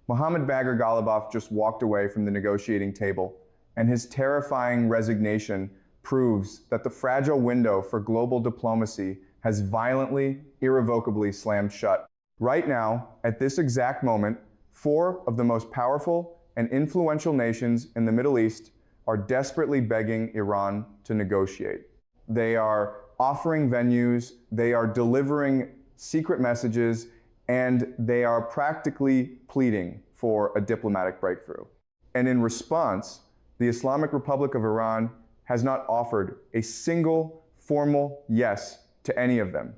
Mohammad Bagher Ghalibaf just walked away from the negotiating table, and his terrifying resignation proves that the fragile window for global diplomacy has violently, irrevocably slammed shut. Right now, at this exact moment, 4 of the most powerful and influential nations in the Middle East are desperately begging Iran to negotiate. They are offering venues, they are delivering secret messages, and they are practically pleading for a diplomatic breakthrough. And in response, the Islamic Republic of Iran has not offered a single formal yes to any of them.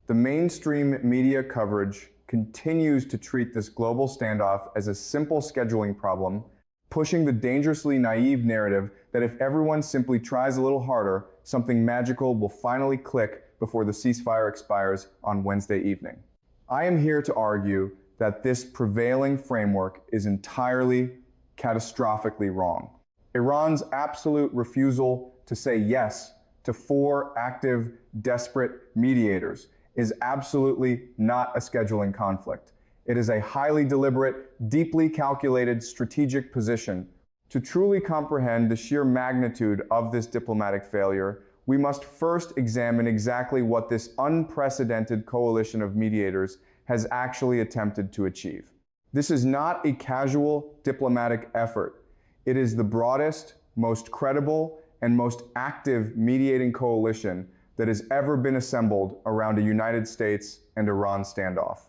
The mainstream media coverage continues to treat this global standoff as a simple scheduling problem, pushing the dangerously naive narrative that if everyone simply tries a little harder, something magical will finally click before the ceasefire expires on Wednesday evening. I am here to argue that this prevailing framework is entirely, catastrophically wrong. Iran's absolute refusal to say yes to 4 active, desperate mediators is absolutely not a scheduling conflict. It is a highly deliberate, deeply calculated strategic position. To truly comprehend the sheer magnitude of this diplomatic failure, we must first examine exactly what this unprecedented coalition of mediators has actually attempted to achieve. This is not a casual diplomatic effort. It is the broadest, most credible, and most active mediating coalition that has ever been assembled around a United States and Iran standoff.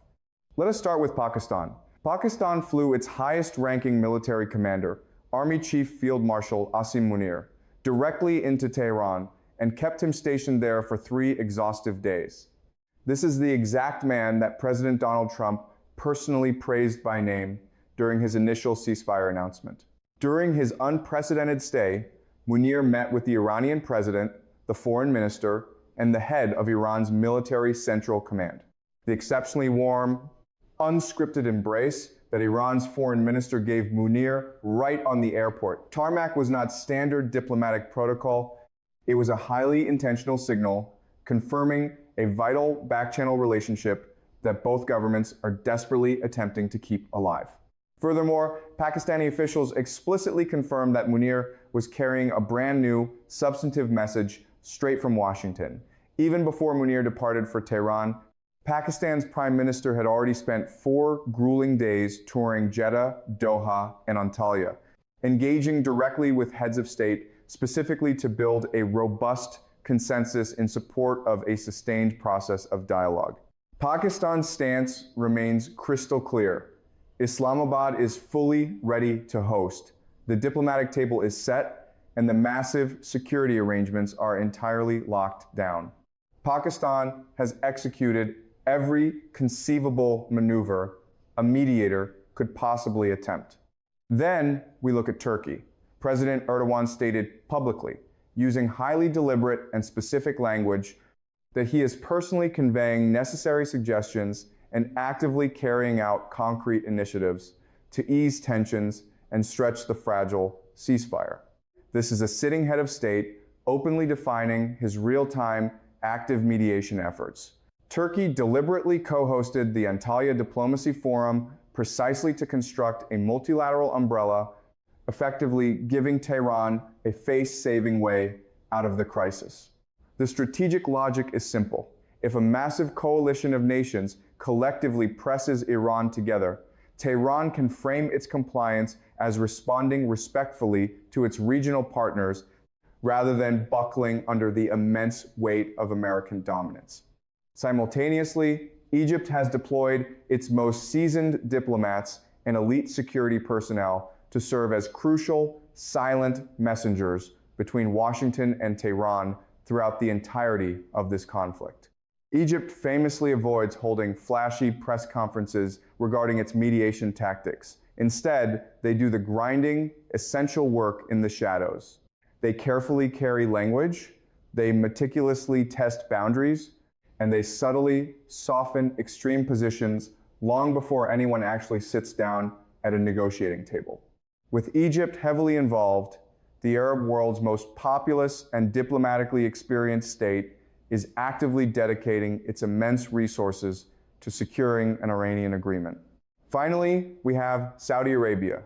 Let us start with Pakistan. Pakistan flew its highest-ranking military commander, Army Chief Field Marshal Asim Munir, directly into Tehran and kept him stationed there for 3 exhaustive days. This is the exact man that President Donald Trump personally praised by name during his initial ceasefire announcement. During his unprecedented stay, Munir met with the Iranian president, the foreign minister, and the head of Iran's military central command. The exceptionally warm, unscripted embrace that Iran's foreign minister gave Munir right on the airport. Tarmac was not standard diplomatic protocol. It was a highly intentional signal confirming a vital back-channel relationship that both governments are desperately attempting to keep alive. Furthermore, Pakistani officials explicitly confirmed that Munir was carrying a brand new, substantive message straight from Washington. Even before Munir departed for Tehran, Pakistan's Prime Minister had already spent 4 grueling days touring Jeddah, Doha, and Antalya, engaging directly with heads of state, specifically to build a robust consensus in support of a sustained process of dialogue. Pakistan's stance remains crystal clear. Islamabad is fully ready to host. The diplomatic table is set, and the massive security arrangements are entirely locked down. Pakistan has executed every conceivable maneuver a mediator could possibly attempt. Then we look at Turkey. President Erdogan stated publicly, using highly deliberate and specific language, that he is personally conveying necessary suggestions and actively carrying out concrete initiatives to ease tensions and stretch the fragile ceasefire. This is a sitting head of state openly defining his real-time active mediation efforts. Turkey deliberately co-hosted the Antalya Diplomacy Forum precisely to construct a multilateral umbrella, effectively giving Tehran a face-saving way out of the crisis. The strategic logic is simple. If a massive coalition of nations collectively presses Iran together, Tehran can frame its compliance as responding respectfully to its regional partners rather than buckling under the immense weight of American dominance. Simultaneously, Egypt has deployed its most seasoned diplomats and elite security personnel to serve as crucial, silent messengers between Washington and Tehran throughout the entirety of this conflict. Egypt famously avoids holding flashy press conferences regarding its mediation tactics. Instead, they do the grinding, essential work in the shadows. They carefully carry language, they meticulously test boundaries, and they subtly soften extreme positions long before anyone actually sits down at a negotiating table. With Egypt heavily involved, the Arab world's most populous and diplomatically experienced state is actively dedicating its immense resources to securing an Iranian agreement. Finally, we have Saudi Arabia.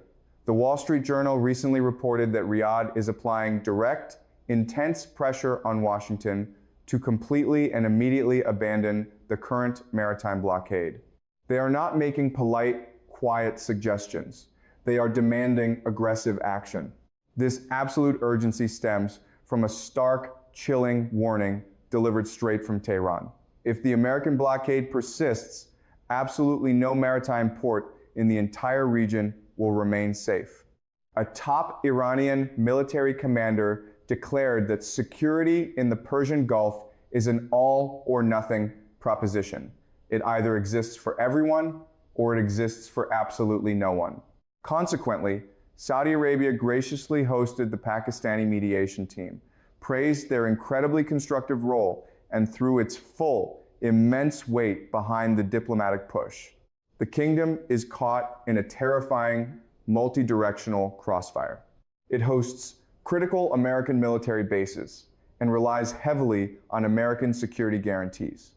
The Wall Street Journal recently reported that Riyadh is applying direct, intense pressure on Washington to completely and immediately abandon the current maritime blockade. They are not making polite, quiet suggestions. They are demanding aggressive action. This absolute urgency stems from a stark, chilling warning delivered straight from Tehran. If the American blockade persists, absolutely no maritime port in the entire region will remain safe. A top Iranian military commander declared that security in the Persian Gulf is an all-or-nothing proposition. It either exists for everyone or it exists for absolutely no one. Consequently, Saudi Arabia graciously hosted the Pakistani mediation team, praised their incredibly constructive role, and threw its full, immense weight behind the diplomatic push. The kingdom is caught in a terrifying, multi-directional crossfire. It hosts critical American military bases and relies heavily on American security guarantees.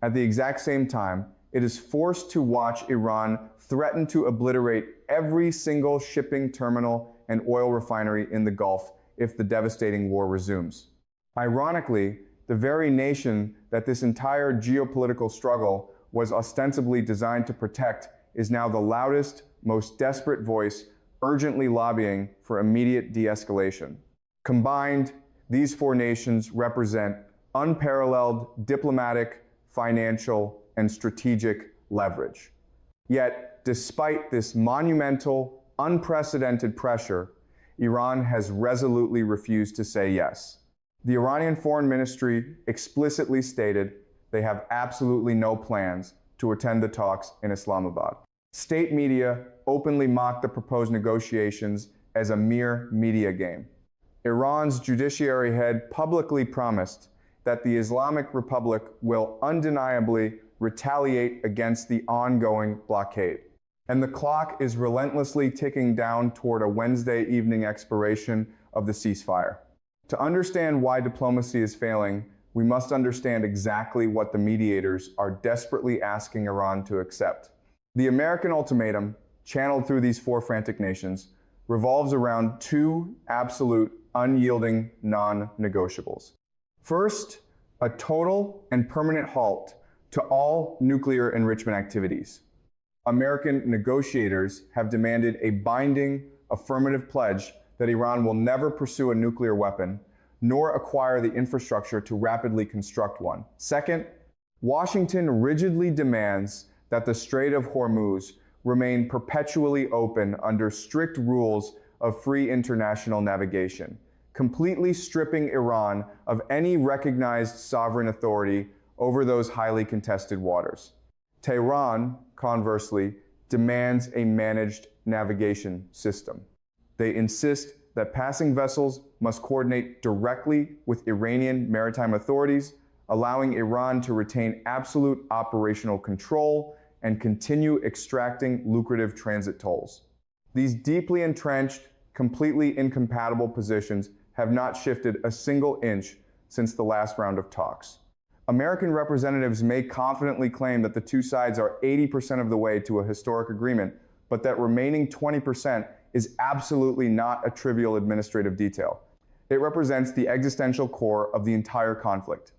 At the exact same time, it is forced to watch Iran threaten to obliterate every single shipping terminal and oil refinery in the Gulf if the devastating war resumes. Ironically, the very nation that this entire geopolitical struggle was ostensibly designed to protect is now the loudest, most desperate voice urgently lobbying for immediate de-escalation. Combined, these four nations represent unparalleled diplomatic, financial, and strategic leverage. Yet, despite this monumental, unprecedented pressure, Iran has resolutely refused to say yes. The Iranian Foreign Ministry explicitly stated they have absolutely no plans to attend the talks in Islamabad. State media openly mocked the proposed negotiations as a mere media game. Iran's judiciary head publicly promised that the Islamic Republic will undeniably retaliate against the ongoing blockade. And the clock is relentlessly ticking down toward a Wednesday evening expiration of the ceasefire. To understand why diplomacy is failing, we must understand exactly what the mediators are desperately asking Iran to accept. The American ultimatum, channeled through these four frantic nations, revolves around two absolute, unyielding non-negotiables. First, a total and permanent halt to all nuclear enrichment activities. American negotiators have demanded a binding, affirmative pledge that Iran will never pursue a nuclear weapon, nor acquire the infrastructure to rapidly construct one. Second, Washington rigidly demands that the Strait of Hormuz remain perpetually open under strict rules of free international navigation, completely stripping Iran of any recognized sovereign authority over those highly contested waters. Tehran, conversely, demands a managed navigation system. They insist that passing vessels must coordinate directly with Iranian maritime authorities, allowing Iran to retain absolute operational control and continue extracting lucrative transit tolls. These deeply entrenched, completely incompatible positions have not shifted a single inch since the last round of talks. American representatives may confidently claim that the two sides are 80% of the way to a historic agreement, but that remaining 20% is absolutely not a trivial administrative detail. It represents the existential core of the entire conflict.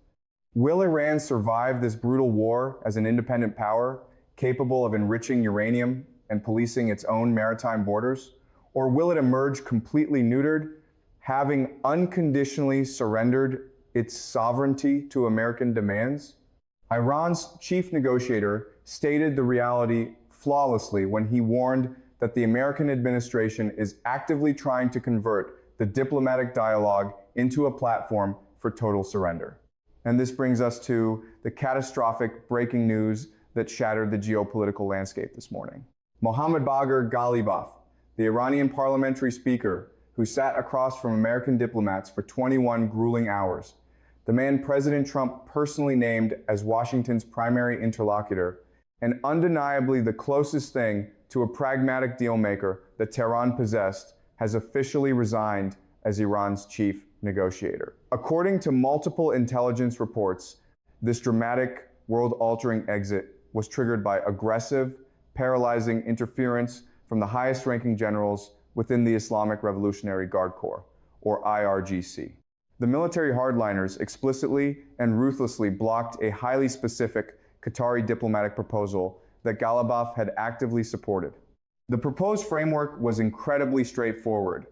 Will Iran survive this brutal war as an independent power, capable of enriching uranium and policing its own maritime borders? Or will it emerge completely neutered, having unconditionally surrendered its sovereignty to American demands? Iran's chief negotiator stated the reality flawlessly when he warned that the American administration is actively trying to convert the diplomatic dialogue into a platform for total surrender. And this brings us to the catastrophic breaking news that shattered the geopolitical landscape this morning. Mohammad Bagher Ghalibaf, the Iranian parliamentary speaker who sat across from American diplomats for 21 grueling hours, the man President Trump personally named as Washington's primary interlocutor, and undeniably the closest thing to a pragmatic dealmaker that Tehran possessed, has officially resigned as Iran's chief negotiator. According to multiple intelligence reports, this dramatic, world-altering exit was triggered by aggressive, paralyzing interference from the highest-ranking generals within the Islamic Revolutionary Guard Corps, or IRGC. The military hardliners explicitly and ruthlessly blocked a highly specific Qatari diplomatic proposal that Ghalibaf had actively supported. The proposed framework was incredibly straightforward: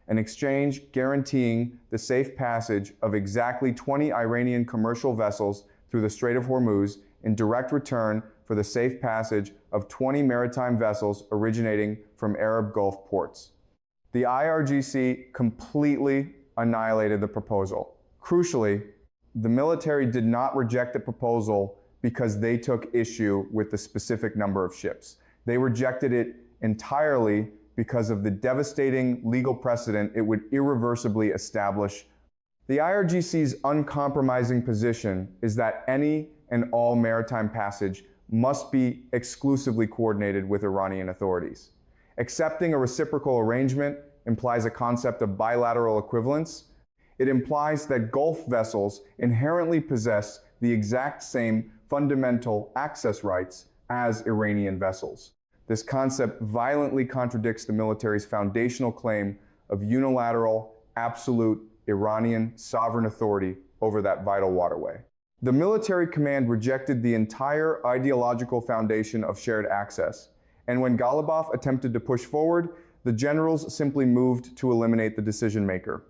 an exchange guaranteeing the safe passage of exactly 20 Iranian commercial vessels through the Strait of Hormuz in direct return for the safe passage of 20 maritime vessels originating from Arab Gulf ports. The IRGC completely annihilated the proposal. Crucially, the military did not reject the proposal because they took issue with the specific number of ships. They rejected it entirely because of the devastating legal precedent it would irreversibly establish. The IRGC's uncompromising position is that any and all maritime passage must be exclusively coordinated with Iranian authorities. Accepting a reciprocal arrangement implies a concept of bilateral equivalence. It implies that Gulf vessels inherently possess the exact same fundamental access rights as Iranian vessels. This concept violently contradicts the military's foundational claim of unilateral, absolute Iranian sovereign authority over that vital waterway. The military command rejected the entire ideological foundation of shared access, and when Ghalibaf attempted to push forward, the generals simply moved to eliminate the decision maker.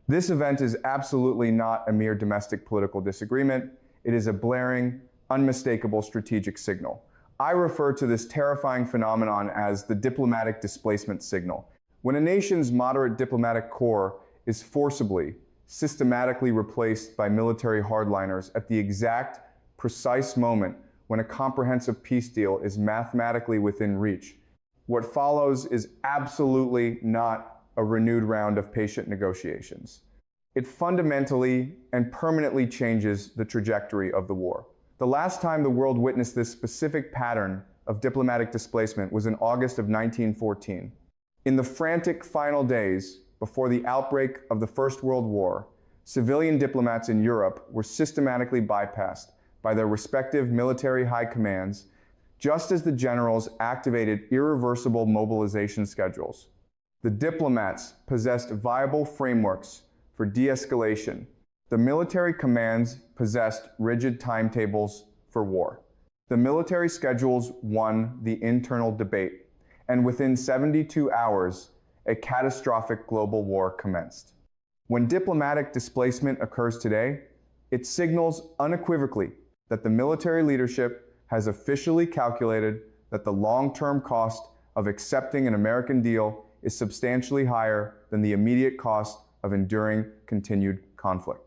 This event is absolutely not a mere domestic political disagreement. It is a blaring, unmistakable strategic signal. I refer to this terrifying phenomenon as the diplomatic displacement signal. When a nation's moderate diplomatic corps is forcibly, systematically replaced by military hardliners at the exact, precise moment when a comprehensive peace deal is mathematically within reach, what follows is absolutely not a renewed round of patient negotiations. It fundamentally and permanently changes the trajectory of the war. The last time the world witnessed this specific pattern of diplomatic displacement was in August of 1914. In the frantic final days before the outbreak of the First World War, civilian diplomats in Europe were systematically bypassed by their respective military high commands, just as the generals activated irreversible mobilization schedules. The diplomats possessed viable frameworks for de-escalation. The military commands possessed rigid timetables for war. The military schedules won the internal debate, and within 72 hours, a catastrophic global war commenced. When diplomatic displacement occurs today, it signals unequivocally that the military leadership has officially calculated that the long-term cost of accepting an American deal is substantially higher than the immediate cost of enduring continued conflict.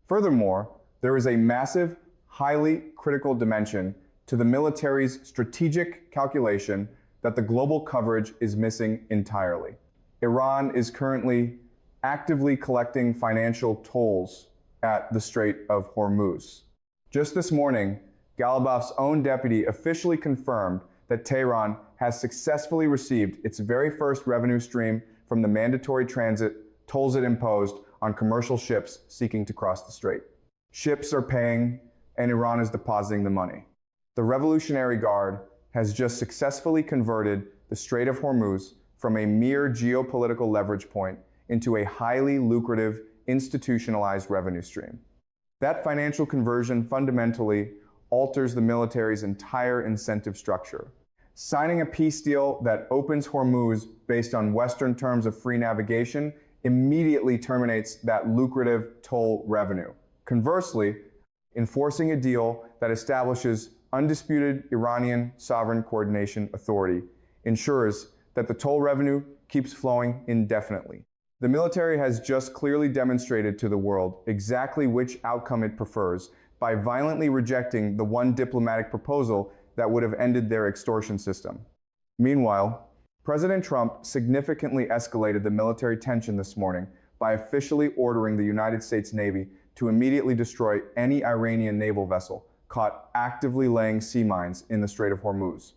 Furthermore, there is a massive, highly critical dimension to the military's strategic calculation that the global coverage is missing entirely. Iran is currently actively collecting financial tolls at the Strait of Hormuz. Just this morning, Ghalibaf's own deputy officially confirmed that Tehran has successfully received its very first revenue stream from the mandatory transit tolls it imposed on commercial ships seeking to cross the strait. Ships are paying, and Iran is depositing the money. The Revolutionary Guard has just successfully converted the Strait of Hormuz from a mere geopolitical leverage point into a highly lucrative, institutionalized revenue stream. That financial conversion fundamentally alters the military's entire incentive structure. Signing a peace deal that opens Hormuz based on Western terms of free navigation immediately terminates that lucrative toll revenue. Conversely, enforcing a deal that establishes undisputed Iranian sovereign coordination authority ensures that the toll revenue keeps flowing indefinitely. The military has just clearly demonstrated to the world exactly which outcome it prefers by violently rejecting the one diplomatic proposal that would have ended their extortion system. Meanwhile, President Trump significantly escalated the military tension this morning by officially ordering the United States Navy to immediately destroy any Iranian naval vessel caught actively laying sea mines in the Strait of Hormuz.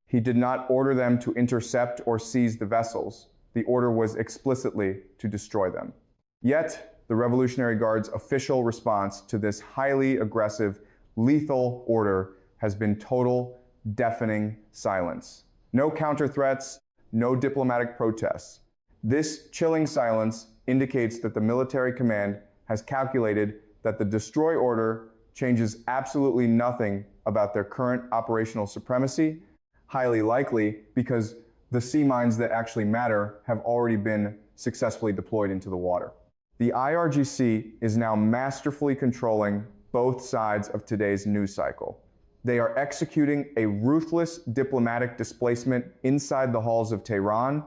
He did not order them to intercept or seize the vessels. The order was explicitly to destroy them. Yet, the Revolutionary Guard's official response to this highly aggressive, lethal order has been total, deafening silence. No counter threats, no diplomatic protests. This chilling silence indicates that the military command has calculated that the destroy order changes absolutely nothing about their current operational supremacy, highly likely because the sea mines that actually matter have already been successfully deployed into the water. The IRGC is now masterfully controlling both sides of today's news cycle. They are executing a ruthless diplomatic displacement inside the halls of Tehran,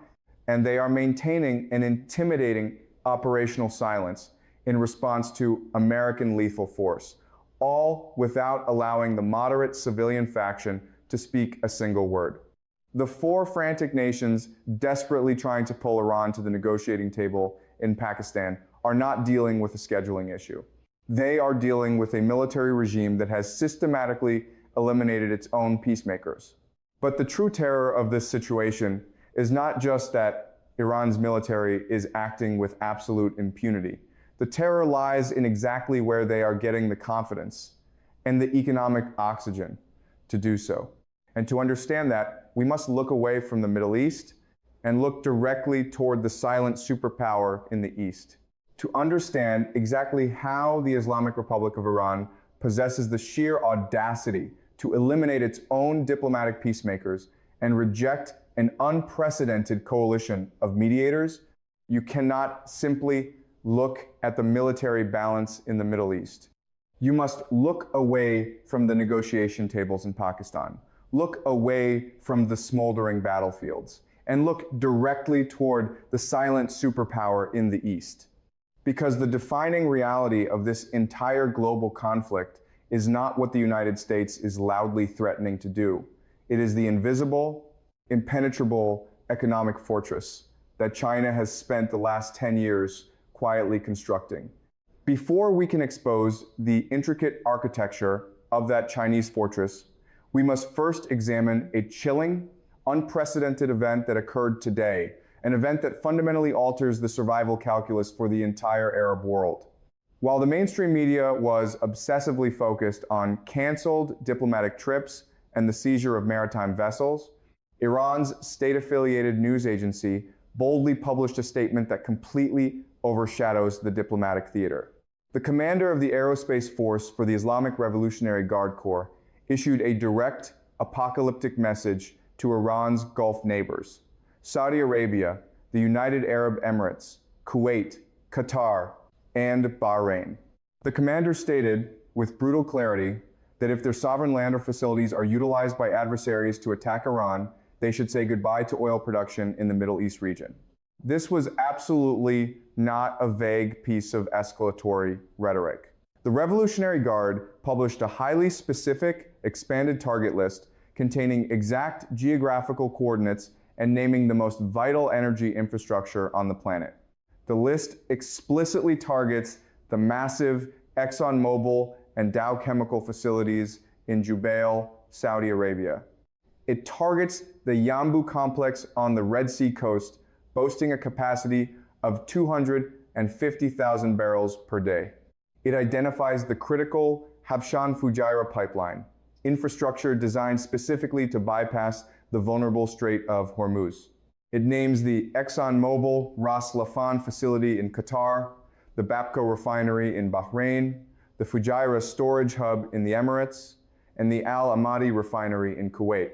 and they are maintaining an intimidating operational silence in response to American lethal force, all without allowing the moderate civilian faction to speak a single word. The four frantic nations desperately trying to pull Iran to the negotiating table in Pakistan are not dealing with a scheduling issue. They are dealing with a military regime that has systematically eliminated its own peacemakers. But the true terror of this situation is not just that Iran's military is acting with absolute impunity. The terror lies in exactly where they are getting the confidence and the economic oxygen to do so. And to understand that, we must look away from the Middle East and look directly toward the silent superpower in the East, to understand exactly how the Islamic Republic of Iran possesses the sheer audacity to eliminate its own diplomatic peacemakers and reject an unprecedented coalition of mediators. You cannot simply look at the military balance in the Middle East. You must look away from the negotiation tables in Pakistan, look away from the smoldering battlefields, and look directly toward the silent superpower in the East. Because the defining reality of this entire global conflict is not what the United States is loudly threatening to do. It is the invisible, impenetrable economic fortress that China has spent the last 10 years quietly constructing. Before we can expose the intricate architecture of that Chinese fortress, we must first examine a chilling, unprecedented event that occurred today, an event that fundamentally alters the survival calculus for the entire Arab world. While the mainstream media was obsessively focused on canceled diplomatic trips and the seizure of maritime vessels, Iran's state-affiliated news agency boldly published a statement that completely overshadows the diplomatic theater. The commander of the aerospace force for the Islamic Revolutionary Guard Corps issued a direct, apocalyptic message to Iran's Gulf neighbors: Saudi Arabia, the United Arab Emirates, Kuwait, Qatar, and Bahrain. The commander stated, with brutal clarity, that if their sovereign land or facilities are utilized by adversaries to attack Iran, they should say goodbye to oil production in the Middle East region. This was absolutely not a vague piece of escalatory rhetoric. The Revolutionary Guard published a highly specific, expanded target list containing exact geographical coordinates and naming the most vital energy infrastructure on the planet. The list explicitly targets the massive ExxonMobil and Dow chemical facilities in Jubail, Saudi Arabia. It targets the Yanbu complex on the Red Sea coast, boasting a capacity of 250,000 barrels per day. It identifies the critical Habshan-Fujairah pipeline, infrastructure designed specifically to bypass the vulnerable Strait of Hormuz. It names the ExxonMobil Ras Laffan facility in Qatar, the Bapco refinery in Bahrain, the Fujairah storage hub in the Emirates, and the Al Amadi refinery in Kuwait.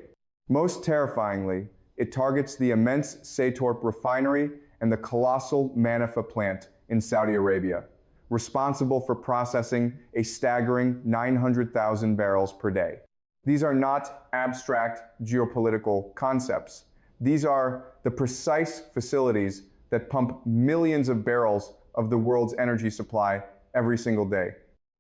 Most terrifyingly, it targets the immense Saytorp refinery and the colossal Manifa plant in Saudi Arabia, responsible for processing a staggering 900,000 barrels per day. These are not abstract geopolitical concepts. These are the precise facilities that pump millions of barrels of the world's energy supply every single day.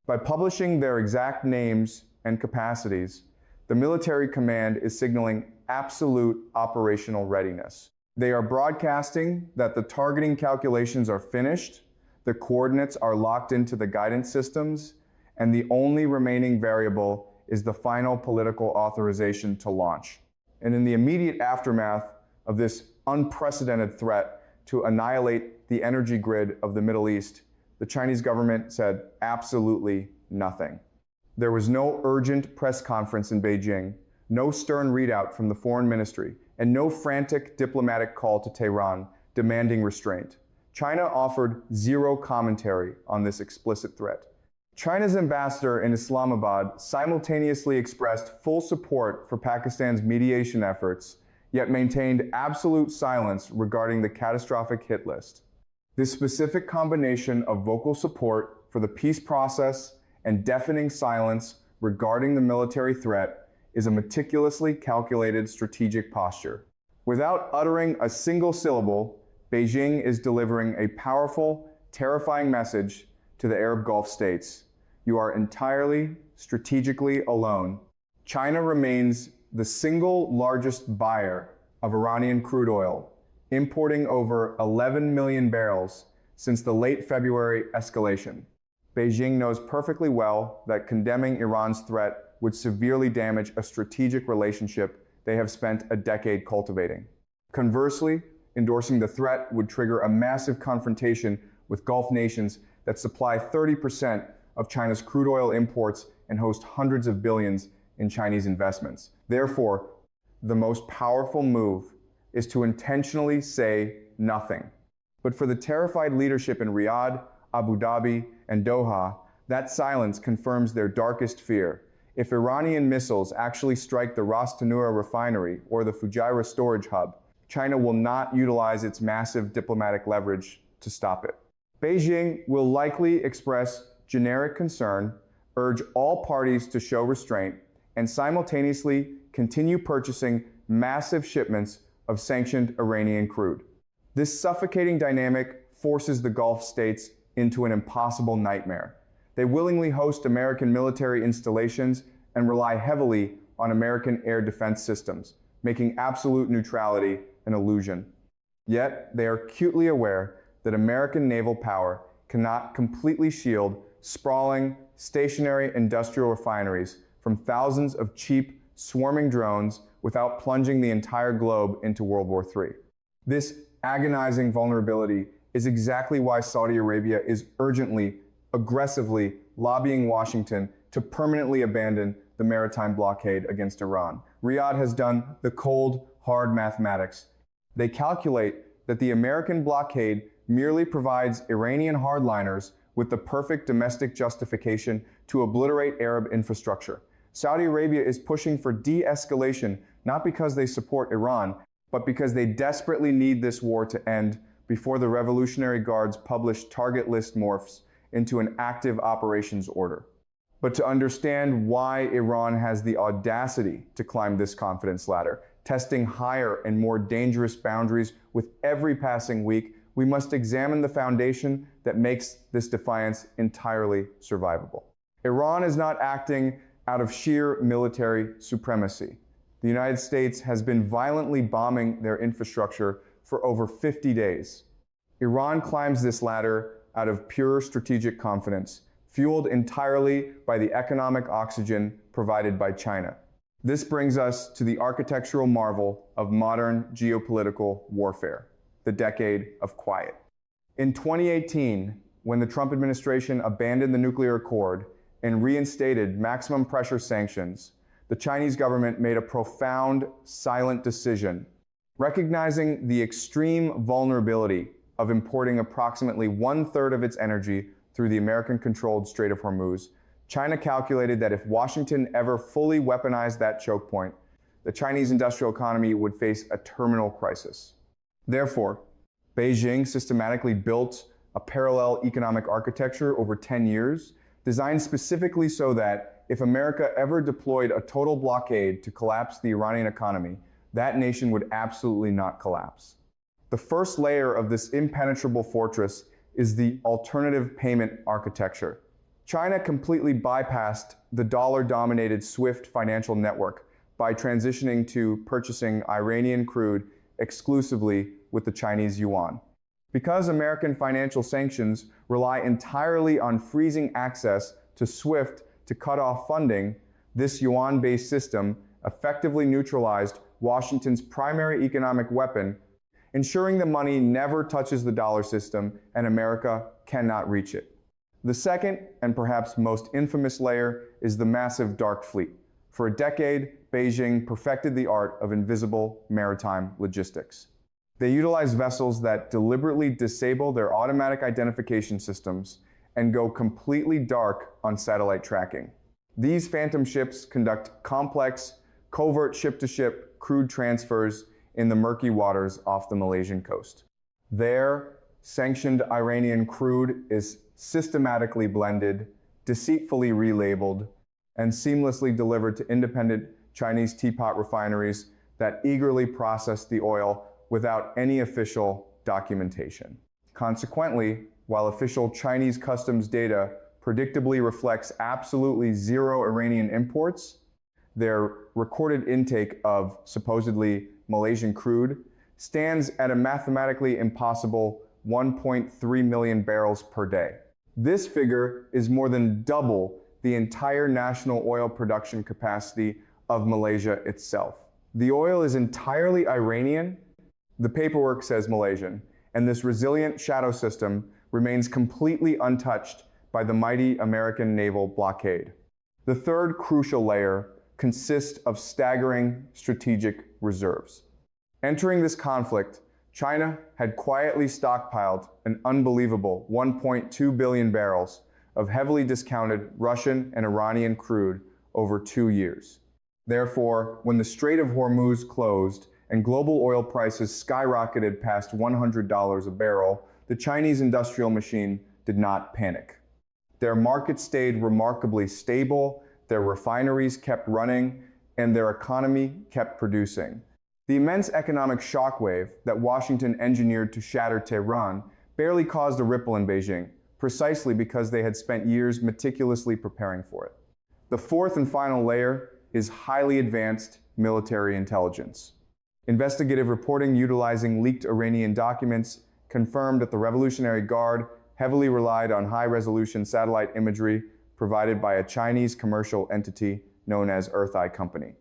By publishing their exact names and capacities, the military command is signaling absolute operational readiness. They are broadcasting that the targeting calculations are finished, the coordinates are locked into the guidance systems, and the only remaining variable is the final political authorization to launch. And in the immediate aftermath of this unprecedented threat to annihilate the energy grid of the Middle East, the Chinese government said absolutely nothing. There was no urgent press conference in Beijing, no stern readout from the foreign ministry, and no frantic diplomatic call to Tehran demanding restraint. China offered zero commentary on this explicit threat. China's ambassador in Islamabad simultaneously expressed full support for Pakistan's mediation efforts, yet maintained absolute silence regarding the catastrophic hit list. This specific combination of vocal support for the peace process and deafening silence regarding the military threat is a meticulously calculated strategic posture. Without uttering a single syllable, Beijing is delivering a powerful, terrifying message to the Arab Gulf states. You are entirely, strategically alone. China remains the single largest buyer of Iranian crude oil, importing over 11 million barrels since the late February escalation. Beijing knows perfectly well that condemning Iran's threat would severely damage a strategic relationship they have spent a decade cultivating. Conversely, endorsing the threat would trigger a massive confrontation with Gulf nations that supply 30% of China's crude oil imports and host hundreds of billions in Chinese investments. Therefore, the most powerful move is to intentionally say nothing. But for the terrified leadership in Riyadh, Abu Dhabi, and Doha, that silence confirms their darkest fear. If Iranian missiles actually strike the Ras Tanura refinery or the Fujairah storage hub, China will not utilize its massive diplomatic leverage to stop it. Beijing will likely express generic concern, urge all parties to show restraint, and simultaneously continue purchasing massive shipments of sanctioned Iranian crude. This suffocating dynamic forces the Gulf states into an impossible nightmare. They willingly host American military installations and rely heavily on American air defense systems, making absolute neutrality an illusion. Yet, they are acutely aware that American naval power cannot completely shield sprawling, stationary industrial refineries from thousands of cheap, swarming drones without plunging the entire globe into World War III. This agonizing vulnerability is exactly why Saudi Arabia is urgently, aggressively lobbying Washington to permanently abandon the maritime blockade against Iran. Riyadh has done the cold, hard mathematics. They calculate that the American blockade merely provides Iranian hardliners with the perfect domestic justification to obliterate Arab infrastructure. Saudi Arabia is pushing for de-escalation not because they support Iran, but because they desperately need this war to end before the Revolutionary Guards publish target list morphs into an active operations order. But to understand why Iran has the audacity to climb this confidence ladder, testing higher and more dangerous boundaries with every passing week, we must examine the foundation that makes this defiance entirely survivable. Iran is not acting out of sheer military supremacy. The United States has been violently bombing their infrastructure for over 50 days. Iran climbs this ladder out of pure strategic confidence, fueled entirely by the economic oxygen provided by China. This brings us to the architectural marvel of modern geopolitical warfare, the decade of quiet. In 2018, when the Trump administration abandoned the nuclear accord and reinstated maximum pressure sanctions, the Chinese government made a profound, silent decision. Recognizing the extreme vulnerability of importing approximately 1/3 of its energy through the American-controlled Strait of Hormuz, China calculated that if Washington ever fully weaponized that choke point, the Chinese industrial economy would face a terminal crisis. Therefore, Beijing systematically built a parallel economic architecture over 10 years, designed specifically so that if America ever deployed a total blockade to collapse the Iranian economy, that nation would absolutely not collapse. The first layer of this impenetrable fortress is the alternative payment architecture. China completely bypassed the dollar-dominated SWIFT financial network by transitioning to purchasing Iranian crude exclusively with the Chinese yuan. Because American financial sanctions rely entirely on freezing access to SWIFT to cut off funding, this yuan-based system effectively neutralized Washington's primary economic weapon, ensuring the money never touches the dollar system and America cannot reach it. The second, and perhaps most infamous layer, is the massive dark fleet. For a decade, Beijing perfected the art of invisible maritime logistics. They utilize vessels that deliberately disable their automatic identification systems and go completely dark on satellite tracking. These phantom ships conduct complex, covert ship-to-ship crude transfers in the murky waters off the Malaysian coast. There, sanctioned Iranian crude is systematically blended, deceitfully relabeled, and seamlessly delivered to independent Chinese teapot refineries that eagerly process the oil without any official documentation. Consequently, while official Chinese customs data predictably reflects absolutely zero Iranian imports, their recorded intake of supposedly Malaysian crude stands at a mathematically impossible 1.3 million barrels per day. This figure is more than double the entire national oil production capacity of Malaysia itself. The oil is entirely Iranian, the paperwork says Malaysian, and this resilient shadow system remains completely untouched by the mighty American naval blockade. The third crucial layer consists of staggering strategic reserves. Entering this conflict, China had quietly stockpiled an unbelievable 1.2 billion barrels of heavily discounted Russian and Iranian crude over 2 years. Therefore, when the Strait of Hormuz closed and global oil prices skyrocketed past $100 a barrel, the Chinese industrial machine did not panic. Their market stayed remarkably stable, their refineries kept running, and their economy kept producing. The immense economic shockwave that Washington engineered to shatter Tehran barely caused a ripple in Beijing, precisely because they had spent years meticulously preparing for it. The fourth and final layer is highly advanced military intelligence. Investigative reporting utilizing leaked Iranian documents confirmed that the Revolutionary Guard heavily relied on high-resolution satellite imagery provided by a Chinese commercial entity known as Earth Eye Company.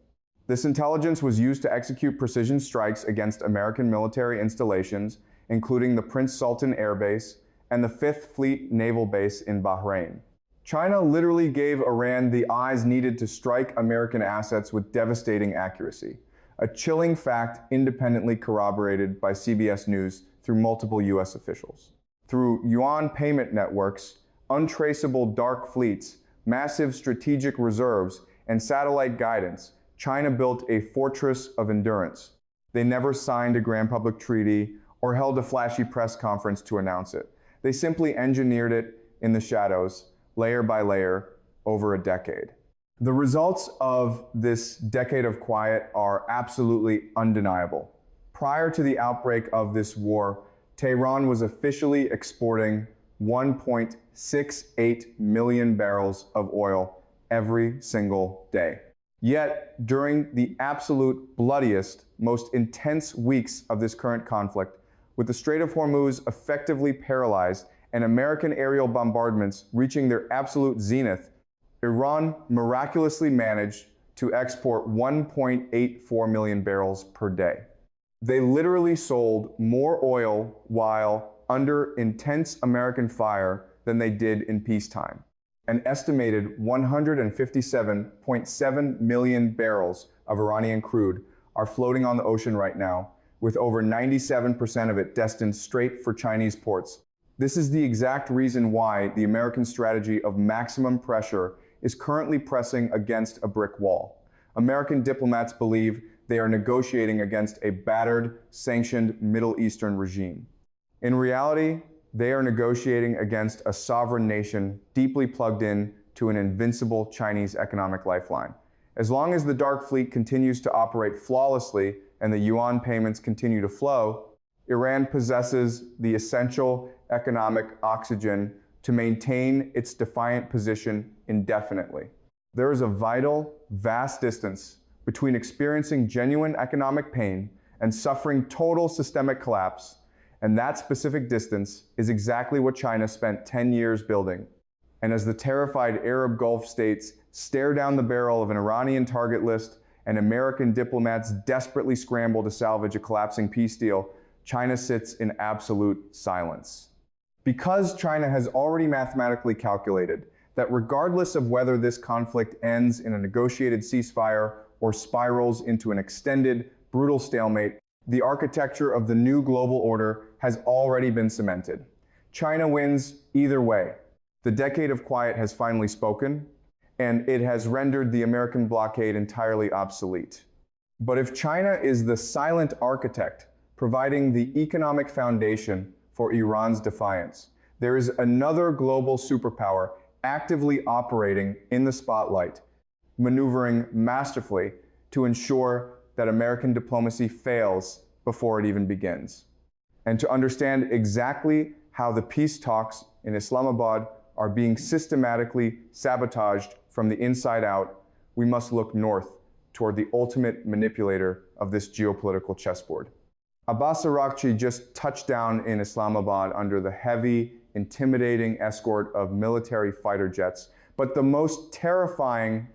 This intelligence was used to execute precision strikes against American military installations, including the Prince Sultan Air Base and the 5th Fleet Naval Base in Bahrain. China literally gave Iran the eyes needed to strike American assets with devastating accuracy, a chilling fact independently corroborated by CBS News through multiple U.S. officials. Through yuan payment networks, untraceable dark fleets, massive strategic reserves, and satellite guidance, China built a fortress of endurance. They never signed a grand public treaty or held a flashy press conference to announce it. They simply engineered it in the shadows, layer by layer, over a decade. The results of this decade of quiet are absolutely undeniable. Prior to the outbreak of this war, Tehran was officially exporting 1.68 million barrels of oil every single day. Yet, during the absolute bloodiest, most intense weeks of this current conflict, with the Strait of Hormuz effectively paralyzed and American aerial bombardments reaching their absolute zenith, Iran miraculously managed to export 1.84 million barrels per day. They literally sold more oil while under intense American fire than they did in peacetime. An estimated 157.7 million barrels of Iranian crude are floating on the ocean right now, with over 97% of it destined straight for Chinese ports. This is the exact reason why the American strategy of maximum pressure is currently pressing against a brick wall. American diplomats believe they are negotiating against a battered, sanctioned Middle Eastern regime. In reality, they are negotiating against a sovereign nation deeply plugged in to an invincible Chinese economic lifeline. As long as the Dark Fleet continues to operate flawlessly and the yuan payments continue to flow, Iran possesses the essential economic oxygen to maintain its defiant position indefinitely. There is a vital, vast distance between experiencing genuine economic pain and suffering total systemic collapse, and that specific distance is exactly what China spent 10 years building. And as the terrified Arab Gulf states stare down the barrel of an Iranian target list and American diplomats desperately scramble to salvage a collapsing peace deal, China sits in absolute silence. Because China has already mathematically calculated that regardless of whether this conflict ends in a negotiated ceasefire or spirals into an extended, brutal stalemate, the architecture of the new global order has already been cemented. China wins either way. The decade of quiet has finally spoken, and it has rendered the American blockade entirely obsolete. But if China is the silent architect providing the economic foundation for Iran's defiance, there is another global superpower actively operating in the spotlight, maneuvering masterfully to ensure that American diplomacy fails before it even begins. And to understand exactly how the peace talks in Islamabad are being systematically sabotaged from the inside out, we must look north toward the ultimate manipulator of this geopolitical chessboard. Abbas Araghchi just touched down in Islamabad under the heavy, intimidating escort of military fighter jets, but the most terrifying,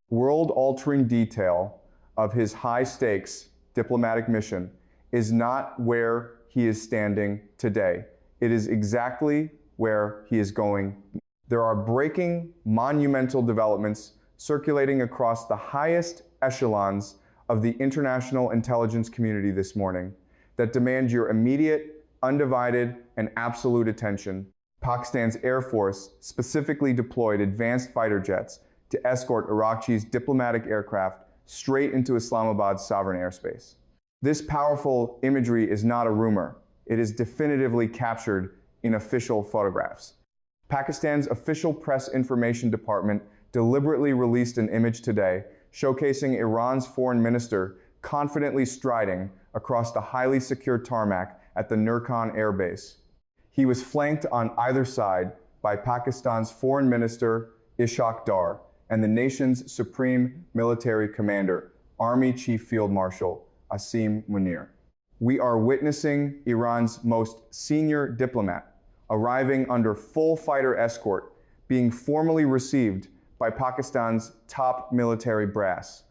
world-altering detail of his high-stakes diplomatic mission is not where he is standing today. It is exactly where he is going. There are breaking, monumental developments circulating across the highest echelons of the international intelligence community this morning that demand your immediate, undivided, and absolute attention. Pakistan's Air Force specifically deployed advanced fighter jets to escort Araghchi's diplomatic aircraft straight into Islamabad's sovereign airspace. This powerful imagery is not a rumor. It is definitively captured in official photographs. Pakistan's official press information department deliberately released an image today showcasing Iran's foreign minister confidently striding across the highly secure tarmac at the Nurkan Air Base. He was flanked on either side by Pakistan's foreign minister, Ishaq Dar, and the nation's supreme military commander, Army Chief Field Marshal Asim Munir. We are witnessing Iran's most senior diplomat arriving under full fighter escort, being formally received by Pakistan's top military brass.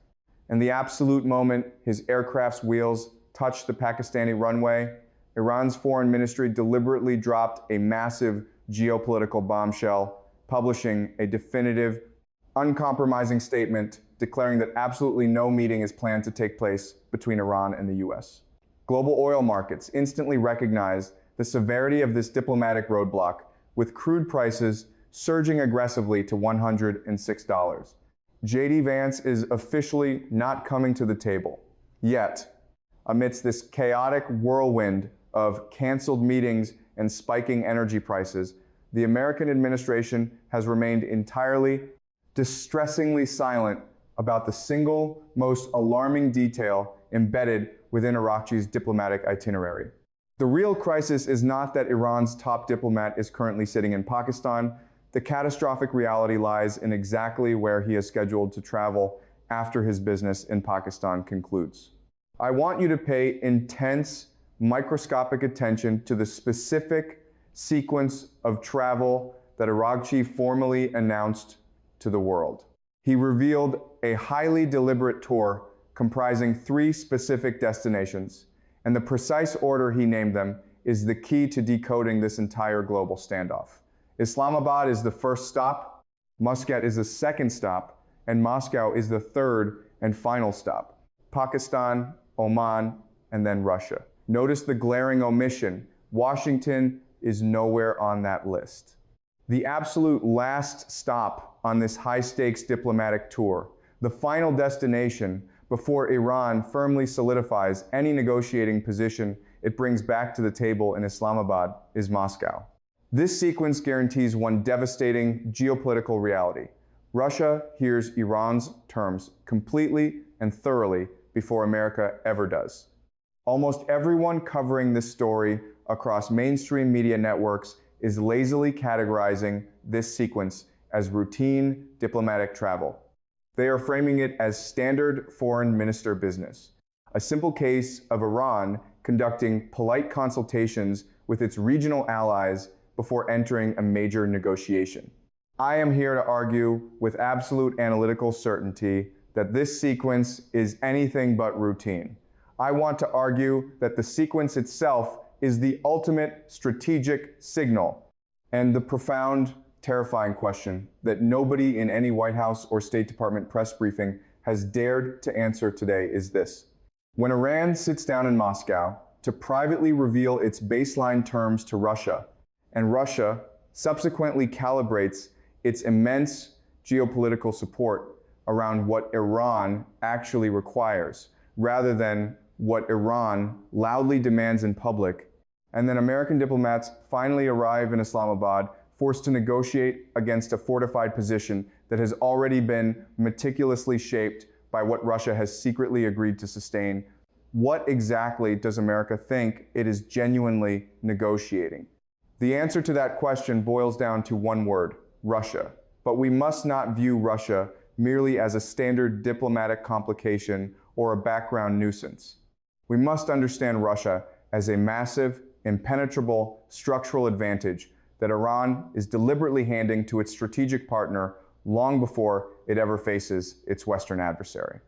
In the absolute moment his aircraft's wheels touched the Pakistani runway, Iran's foreign ministry deliberately dropped a massive geopolitical bombshell, publishing a definitive, uncompromising statement declaring that absolutely no meeting is planned to take place between Iran and the US. Global oil markets instantly recognized the severity of this diplomatic roadblock, with crude prices surging aggressively to $106. J.D. Vance is officially not coming to the table. Yet, amidst this chaotic whirlwind of canceled meetings and spiking energy prices, the American administration has remained entirely, distressingly silent about the single most alarming detail embedded within Araghchi's diplomatic itinerary. The real crisis is not that Iran's top diplomat is currently sitting in Pakistan. The catastrophic reality lies in exactly where he is scheduled to travel after his business in Pakistan concludes. I want you to pay intense, microscopic attention to the specific sequence of travel that Araghchi formally announced to the world. He revealed a highly deliberate tour comprising 3 specific destinations, and the precise order he named them is the key to decoding this entire global standoff. Islamabad is the first stop, Muscat is the second stop, and Moscow is the third and final stop. Pakistan, Oman, and then Russia. Notice the glaring omission. Washington is nowhere on that list. The absolute last stop on this high-stakes diplomatic tour, the final destination before Iran firmly solidifies any negotiating position it brings back to the table in Islamabad, is Moscow. This sequence guarantees one devastating geopolitical reality. Russia hears Iran's terms completely and thoroughly before America ever does. Almost everyone covering this story across mainstream media networks is lazily categorizing this sequence as routine diplomatic travel. They are framing it as standard foreign minister business, a simple case of Iran conducting polite consultations with its regional allies before entering a major negotiation. I am here to argue with absolute analytical certainty that this sequence is anything but routine. I want to argue that the sequence itself is the ultimate strategic signal, and the profound terrifying question that nobody in any White House or State Department press briefing has dared to answer today is this. When Iran sits down in Moscow to privately reveal its baseline terms to Russia, and Russia subsequently calibrates its immense geopolitical support around what Iran actually requires, rather than what Iran loudly demands in public, and then American diplomats finally arrive in Islamabad, forced to negotiate against a fortified position that has already been meticulously shaped by what Russia has secretly agreed to sustain. What exactly does America think it is genuinely negotiating? The answer to that question boils down to one word: Russia. But we must not view Russia merely as a standard diplomatic complication or a background nuisance. We must understand Russia as a massive, impenetrable structural advantage that Iran is deliberately handing to its strategic partner long before it ever faces its Western adversary.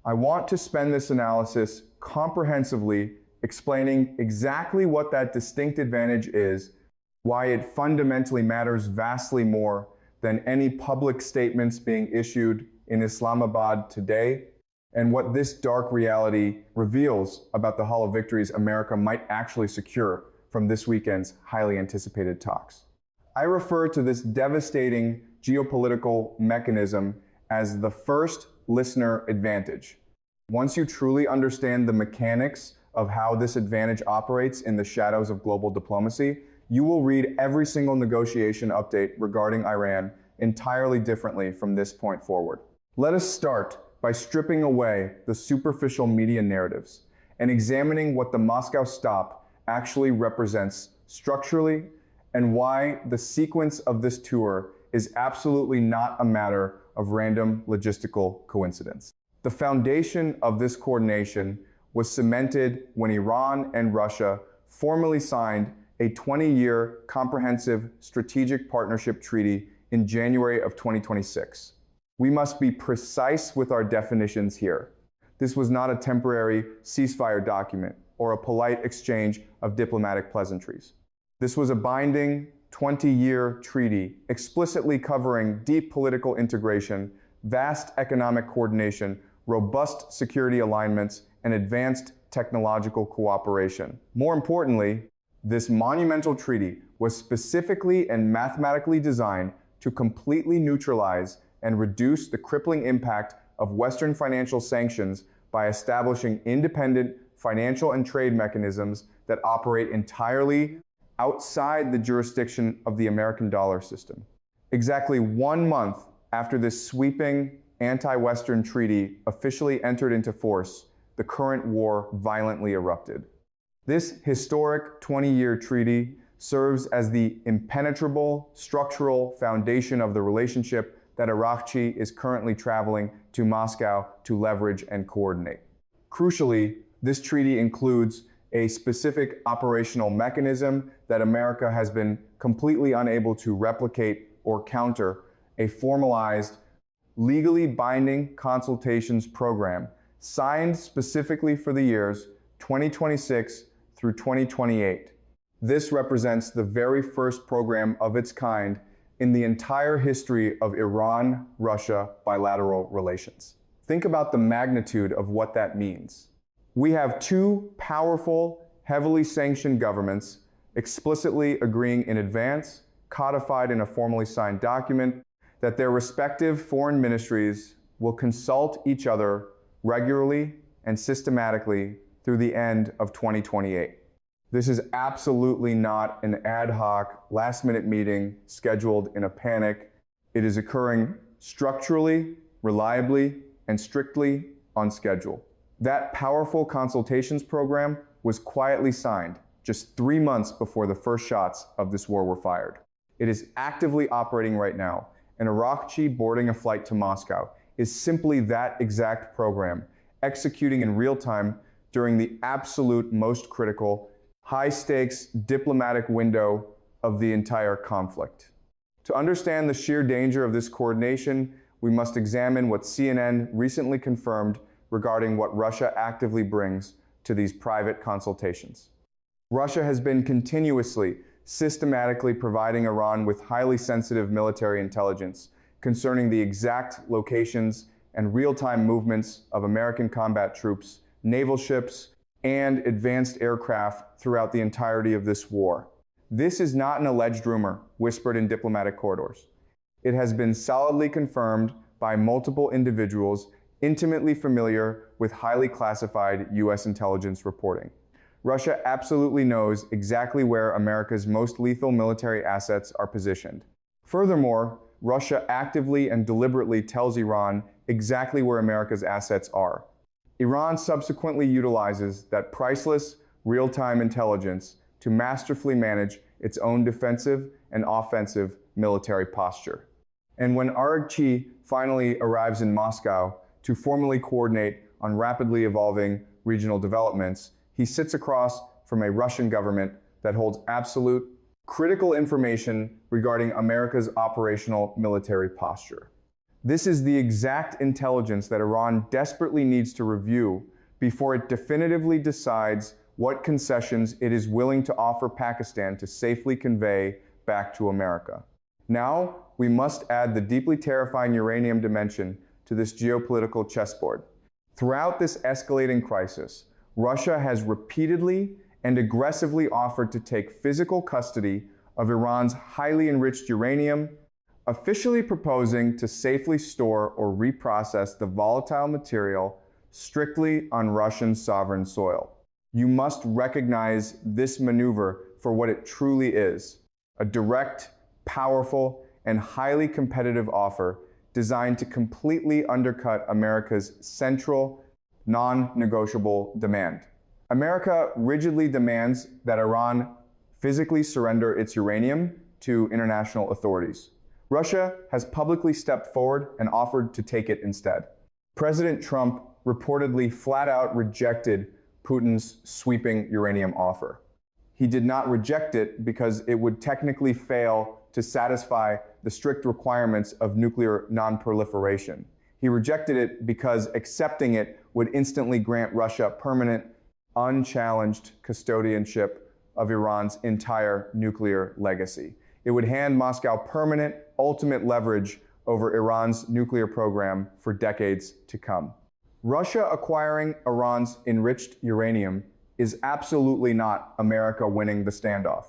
I want to spend this analysis comprehensively explaining exactly what that distinct advantage is, why it fundamentally matters vastly more than any public statements being issued in Islamabad today, and what this dark reality reveals about the hollow victories America might actually secure from this weekend's highly anticipated talks. I refer to this devastating geopolitical mechanism as the first listener advantage. Once you truly understand the mechanics of how this advantage operates in the shadows of global diplomacy, you will read every single negotiation update regarding Iran entirely differently from this point forward. Let us start by stripping away the superficial media narratives and examining what the Moscow stop actually represents structurally, and why the sequence of this tour is absolutely not a matter of random logistical coincidence. The foundation of this coordination was cemented when Iran and Russia formally signed a 20-year comprehensive strategic partnership treaty in January of 2026. We must be precise with our definitions here. This was not a temporary ceasefire document or a polite exchange of diplomatic pleasantries. This was a binding 20-year treaty explicitly covering deep political integration, vast economic coordination, robust security alignments, and advanced technological cooperation. More importantly, this monumental treaty was specifically and mathematically designed to completely neutralize and reduce the crippling impact of Western financial sanctions by establishing independent financial and trade mechanisms that operate entirely outside the jurisdiction of the American dollar system. Exactly 1 month after this sweeping anti-Western treaty officially entered into force, the current war violently erupted. This historic 20-year treaty serves as the impenetrable structural foundation of the relationship that Araghchi is currently traveling to Moscow to leverage and coordinate. Crucially, this treaty includes a specific operational mechanism that America has been completely unable to replicate or counter: a formalized, legally binding consultations program signed specifically for the years 2026 through 2028. This represents the very first program of its kind in the entire history of Iran-Russia bilateral relations. Think about the magnitude of what that means. We have two powerful, heavily sanctioned governments explicitly agreeing in advance, codified in a formally signed document, that their respective foreign ministries will consult each other regularly and systematically through the end of 2028. This is absolutely not an ad hoc, last-minute meeting scheduled in a panic. It is occurring structurally, reliably, and strictly on schedule. That powerful consultations program was quietly signed just 3 months before the first shots of this war were fired. It is actively operating right now, and Araghchi boarding a flight to Moscow is simply that exact program, executing in real time during the absolute most critical, high-stakes diplomatic window of the entire conflict. To understand the sheer danger of this coordination, we must examine what CNN recently confirmed regarding what Russia actively brings to these private consultations. Russia has been continuously systematically providing Iran with highly sensitive military intelligence concerning the exact locations and real-time movements of American combat troops, naval ships, and advanced aircraft throughout the entirety of this war. This is not an alleged rumor whispered in diplomatic corridors. It has been solidly confirmed by multiple individuals intimately familiar with highly classified U.S. intelligence reporting. Russia absolutely knows exactly where America's most lethal military assets are positioned. Furthermore, Russia actively and deliberately tells Iran exactly where America's assets are. Iran subsequently utilizes that priceless, real-time intelligence to masterfully manage its own defensive and offensive military posture. And when Araghchi finally arrives in Moscow to formally coordinate on rapidly evolving regional developments, he sits across from a Russian government that holds absolute, critical information regarding America's operational military posture. This is the exact intelligence that Iran desperately needs to review before it definitively decides what concessions it is willing to offer Pakistan to safely convey back to America. Now, we must add the deeply terrifying uranium dimension to this geopolitical chessboard. Throughout this escalating crisis, Russia has repeatedly and aggressively offered to take physical custody of Iran's highly enriched uranium, officially proposing to safely store or reprocess the volatile material strictly on Russian sovereign soil. You must recognize this maneuver for what it truly is: a direct, powerful, and highly competitive offer designed to completely undercut America's central, non-negotiable demand. America rigidly demands that Iran physically surrender its uranium to international authorities. Russia has publicly stepped forward and offered to take it instead. President Trump reportedly flat out rejected Putin's sweeping uranium offer. He did not reject it because it would technically fail to satisfy the strict requirements of nuclear non-proliferation. He rejected it because accepting it would instantly grant Russia permanent, unchallenged custodianship of Iran's entire nuclear legacy. It would hand Moscow permanent, ultimate leverage over Iran's nuclear program for decades to come. Russia acquiring Iran's enriched uranium is absolutely not America winning the standoff.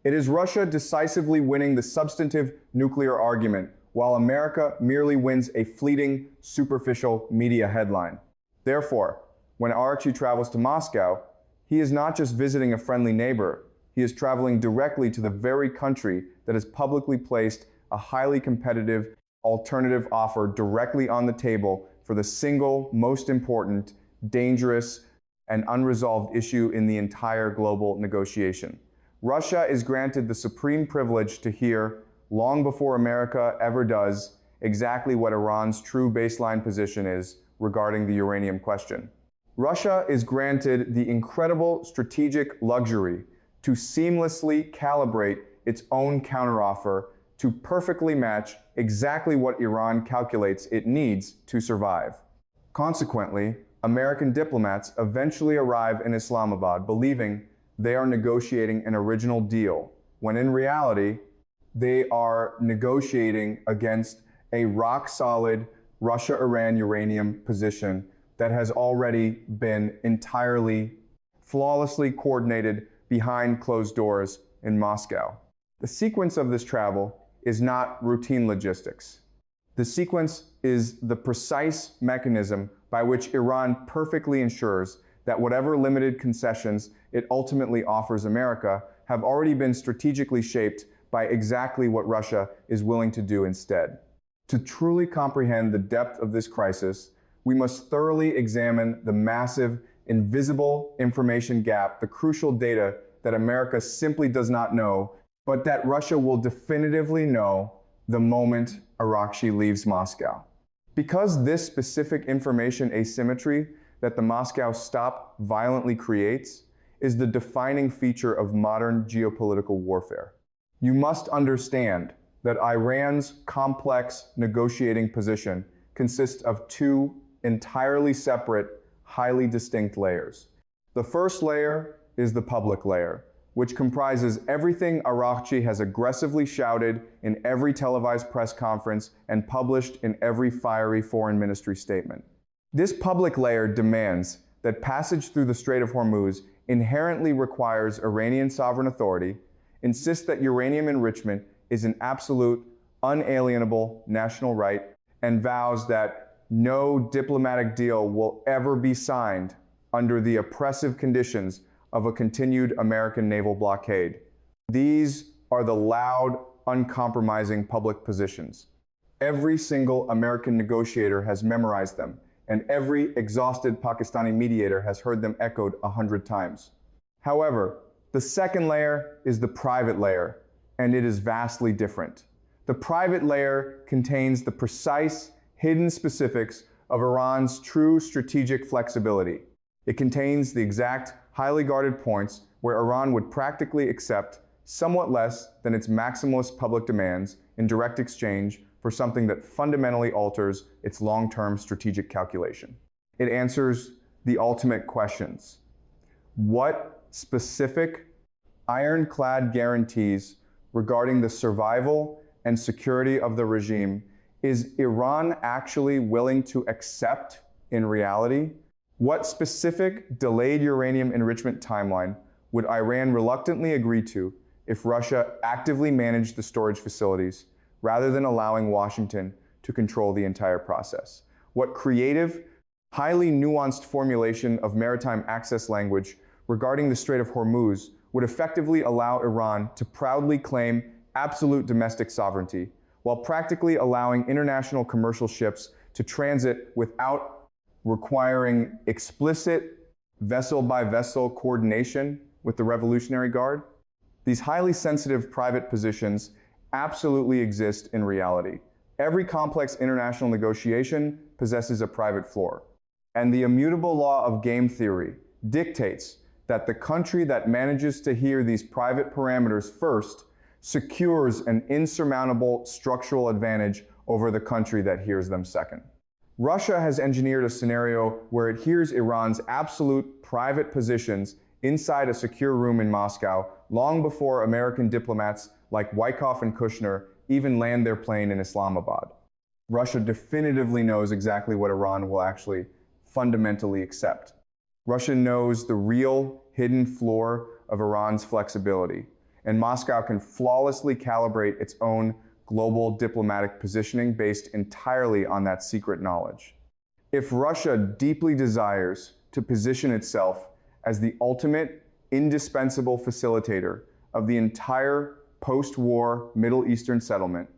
It is Russia decisively winning the substantive nuclear argument, while America merely wins a fleeting, superficial media headline. Therefore, when Araghchi travels to Moscow, he is not just visiting a friendly neighbor, he is traveling directly to the very country that has publicly placed a highly competitive alternative offer directly on the table for the single most important, dangerous, and unresolved issue in the entire global negotiation. Russia is granted the supreme privilege to hear, long before America ever does, exactly what Iran's true baseline position is regarding the uranium question. Russia is granted the incredible strategic luxury to seamlessly calibrate its own counteroffer to perfectly match exactly what Iran calculates it needs to survive. Consequently, American diplomats eventually arrive in Islamabad believing they are negotiating an original deal, when in reality, they are negotiating against a rock-solid Russia-Iran uranium position that has already been entirely, flawlessly coordinated behind closed doors in Moscow. The sequence of this travel is not routine logistics. The sequence is the precise mechanism by which Iran perfectly ensures that whatever limited concessions it ultimately offers America have already been strategically shaped by exactly what Russia is willing to do instead. To truly comprehend the depth of this crisis, we must thoroughly examine the massive, invisible information gap, the crucial data that America simply does not know, but that Russia will definitively know the moment Araghchi leaves Moscow. Because this specific information asymmetry that the Moscow stop violently creates is the defining feature of modern geopolitical warfare. You must understand that Iran's complex negotiating position consists of two entirely separate, highly distinct layers. The first layer is the public layer, which comprises everything Araghchi has aggressively shouted in every televised press conference and published in every fiery foreign ministry statement. This public layer demands that passage through the Strait of Hormuz inherently requires Iranian sovereign authority, insists that uranium enrichment is an absolute, unalienable national right, and vows that no diplomatic deal will ever be signed under the oppressive conditions of a continued American naval blockade. These are the loud, uncompromising public positions. Every single American negotiator has memorized them, and every exhausted Pakistani mediator has heard them echoed 100 times. However, the second layer is the private layer, and it is vastly different. The private layer contains the precise, hidden specifics of Iran's true strategic flexibility. It contains the exact, highly guarded points where Iran would practically accept somewhat less than its maximalist public demands in direct exchange for something that fundamentally alters its long-term strategic calculation. It answers the ultimate questions. What specific, ironclad guarantees regarding the survival and security of the regime is Iran actually willing to accept in reality? What specific delayed uranium enrichment timeline would Iran reluctantly agree to if Russia actively managed the storage facilities rather than allowing Washington to control the entire process? What creative, highly nuanced formulation of maritime access language regarding the Strait of Hormuz would effectively allow Iran to proudly claim absolute domestic sovereignty, while practically allowing international commercial ships to transit without requiring explicit vessel-by-vessel coordination with the Revolutionary Guard? These highly sensitive private positions absolutely exist in reality. Every complex international negotiation possesses a private floor. And the immutable law of game theory dictates that the country that manages to hear these private parameters first secures an insurmountable structural advantage over the country that hears them second. Russia has engineered a scenario where it hears Iran's absolute private positions inside a secure room in Moscow long before American diplomats like Wyckoff and Kushner even land their plane in Islamabad. Russia definitively knows exactly what Iran will actually fundamentally accept. Russia knows the real hidden floor of Iran's flexibility, and Moscow can flawlessly calibrate its own global diplomatic positioning based entirely on that secret knowledge. If Russia deeply desires to position itself as the ultimate, indispensable facilitator of the entire post-war Middle Eastern settlement,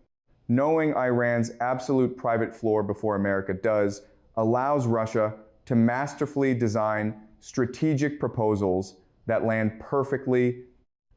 knowing Iran's absolute private floor before America does allows Russia to masterfully design strategic proposals that land perfectly,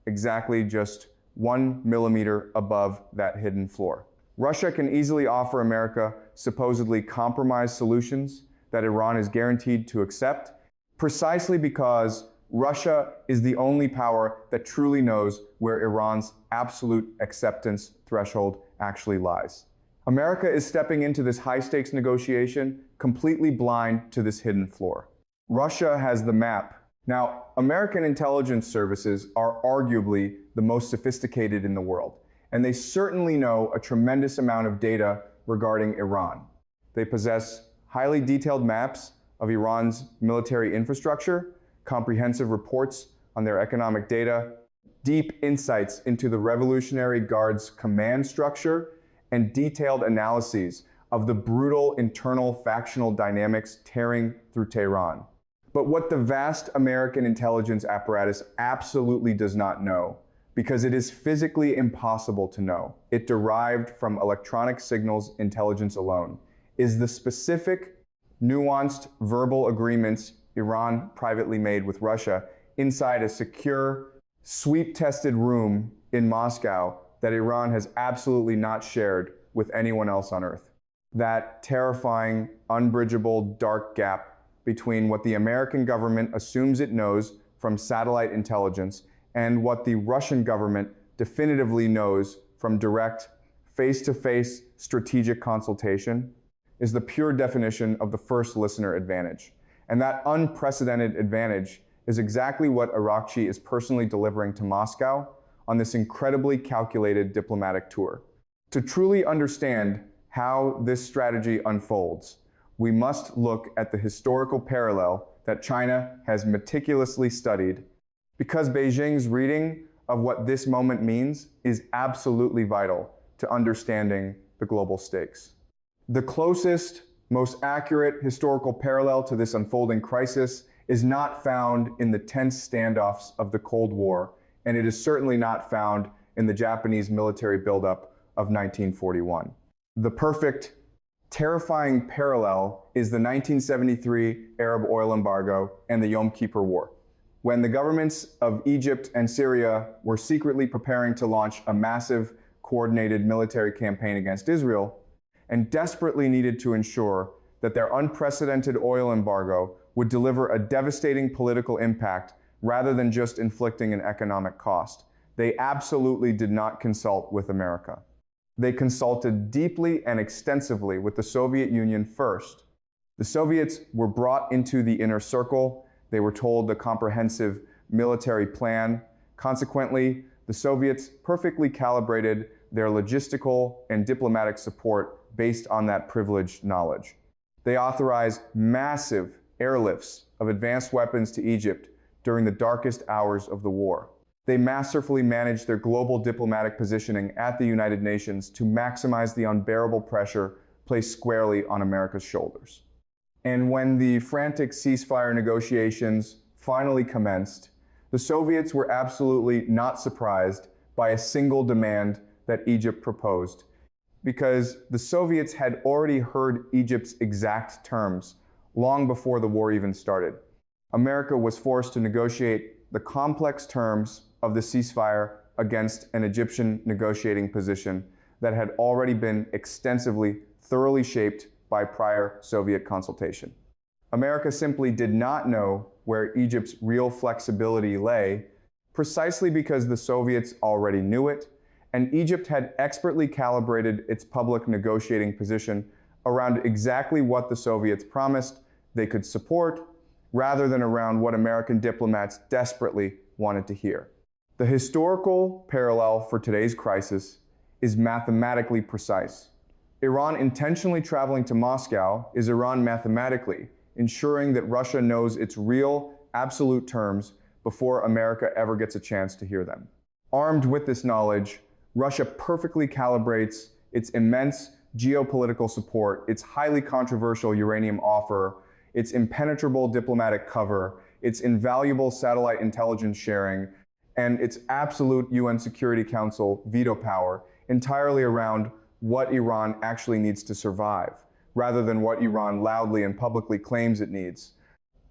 exactly just 1 millimeter above that hidden floor. Russia can easily offer America supposedly compromised solutions that Iran is guaranteed to accept, precisely because Russia is the only power that truly knows where Iran's absolute acceptance threshold actually lies. America is stepping into this high-stakes negotiation completely blind to this hidden floor. Russia has the map. Now, American intelligence services are arguably the most sophisticated in the world, and they certainly know a tremendous amount of data regarding Iran. They possess highly detailed maps of Iran's military infrastructure, comprehensive reports on their economic data, deep insights into the Revolutionary Guard's command structure, and detailed analyses of the brutal internal factional dynamics tearing through Tehran. But what the vast American intelligence apparatus absolutely does not know, because it is physically impossible to know, it derived from electronic signals intelligence alone, is the specific, nuanced verbal agreements Iran privately made with Russia inside a secure, sweep-tested room in Moscow that Iran has absolutely not shared with anyone else on Earth. That terrifying, unbridgeable, dark gap between what the American government assumes it knows from satellite intelligence and what the Russian government definitively knows from direct, face-to-face strategic consultation is the pure definition of the first listener advantage. And that unprecedented advantage is exactly what Araghchi is personally delivering to Moscow on this incredibly calculated diplomatic tour. To truly understand how this strategy unfolds, we must look at the historical parallel that China has meticulously studied, because Beijing's reading of what this moment means is absolutely vital to understanding the global stakes. The closest, most accurate historical parallel to this unfolding crisis is not found in the tense standoffs of the Cold War, and it is certainly not found in the Japanese military buildup of 1941. The perfect, terrifying parallel is the 1973 Arab oil embargo and the Yom Kippur War, when the governments of Egypt and Syria were secretly preparing to launch a massive, coordinated military campaign against Israel, and desperately needed to ensure that their unprecedented oil embargo would deliver a devastating political impact rather than just inflicting an economic cost. They absolutely did not consult with America. They consulted deeply and extensively with the Soviet Union first. The Soviets were brought into the inner circle. They were told the comprehensive military plan. Consequently, the Soviets perfectly calibrated their logistical and diplomatic support based on that privileged knowledge. They authorized massive airlifts of advanced weapons to Egypt during the darkest hours of the war. They masterfully managed their global diplomatic positioning at the United Nations to maximize the unbearable pressure placed squarely on America's shoulders. And when the frantic ceasefire negotiations finally commenced, the Soviets were absolutely not surprised by a single demand that Egypt proposed, because the Soviets had already heard Egypt's exact terms long before the war even started. America was forced to negotiate the complex terms of the ceasefire against an Egyptian negotiating position that had already been extensively, thoroughly shaped by prior Soviet consultation. America simply did not know where Egypt's real flexibility lay, precisely because the Soviets already knew it, and Egypt had expertly calibrated its public negotiating position around exactly what the Soviets promised they could support, rather than around what American diplomats desperately wanted to hear. The historical parallel for today's crisis is mathematically precise. Iran intentionally traveling to Moscow is Iran mathematically ensuring that Russia knows its real, absolute terms before America ever gets a chance to hear them. Armed with this knowledge, Russia perfectly calibrates its immense geopolitical support, its highly controversial uranium offer, its impenetrable diplomatic cover, its invaluable satellite intelligence sharing, and its absolute UN Security Council veto power entirely around what Iran actually needs to survive, rather than what Iran loudly and publicly claims it needs.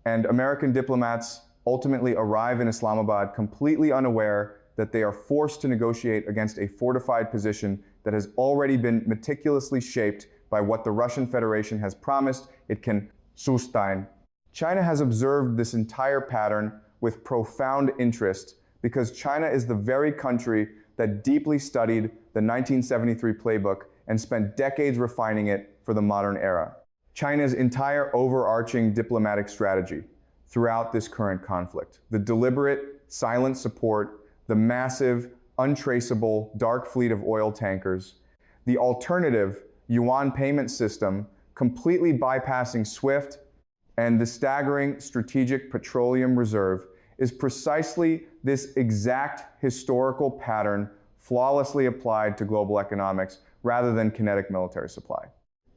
And American diplomats ultimately arrive in Islamabad completely unaware that they are forced to negotiate against a fortified position that has already been meticulously shaped by what the Russian Federation has promised it can sustain. China has observed this entire pattern with profound interest because China is the very country that deeply studied the 1973 playbook and spent decades refining it for the modern era. China's entire overarching diplomatic strategy throughout this current conflict, the deliberate, silent support, the massive, untraceable dark fleet of oil tankers, the alternative yuan payment system completely bypassing SWIFT, and the staggering strategic petroleum reserve is precisely this exact historical pattern flawlessly applied to global economics rather than kinetic military supply.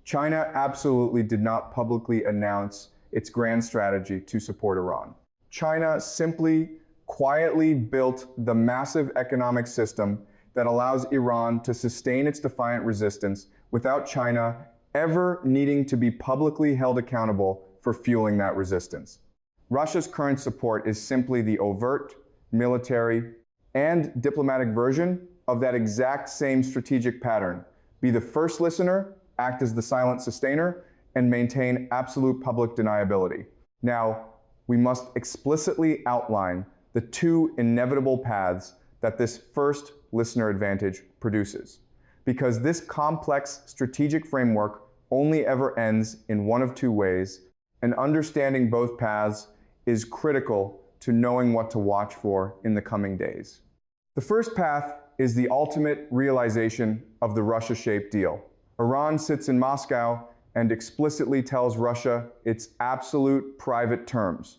China absolutely did not publicly announce its grand strategy to support Iran. China simply quietly built the massive economic system that allows Iran to sustain its defiant resistance without China ever needing to be publicly held accountable for fueling that resistance. Russia's current support is simply the overt, military, and diplomatic version of that exact same strategic pattern. Be the first listener, act as the silent sustainer, and maintain absolute public deniability. Now, we must explicitly outline the two inevitable paths that this first listener advantage produces, because this complex strategic framework only ever ends in one of two ways, and understanding both paths is critical to knowing what to watch for in the coming days. The first path is the ultimate realization of the Russia-shaped deal. Iran sits in Moscow and explicitly tells Russia its absolute private terms.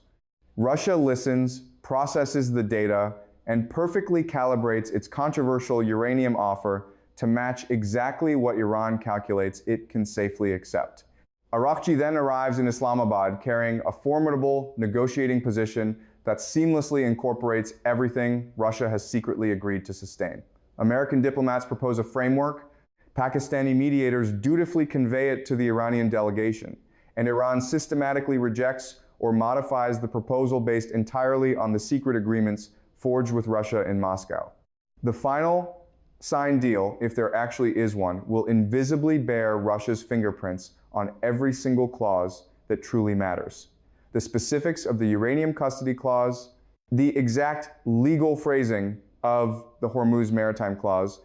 Russia listens, processes the data, and perfectly calibrates its controversial uranium offer to match exactly what Iran calculates it can safely accept. Araghchi then arrives in Islamabad carrying a formidable negotiating position that seamlessly incorporates everything Russia has secretly agreed to sustain. American diplomats propose a framework, Pakistani mediators dutifully convey it to the Iranian delegation, and Iran systematically rejects or modifies the proposal based entirely on the secret agreements forged with Russia in Moscow. The final signed deal, if there actually is one, will invisibly bear Russia's fingerprints on every single clause that truly matters. The specifics of the uranium custody clause, the exact legal phrasing of the Hormuz Maritime Clause,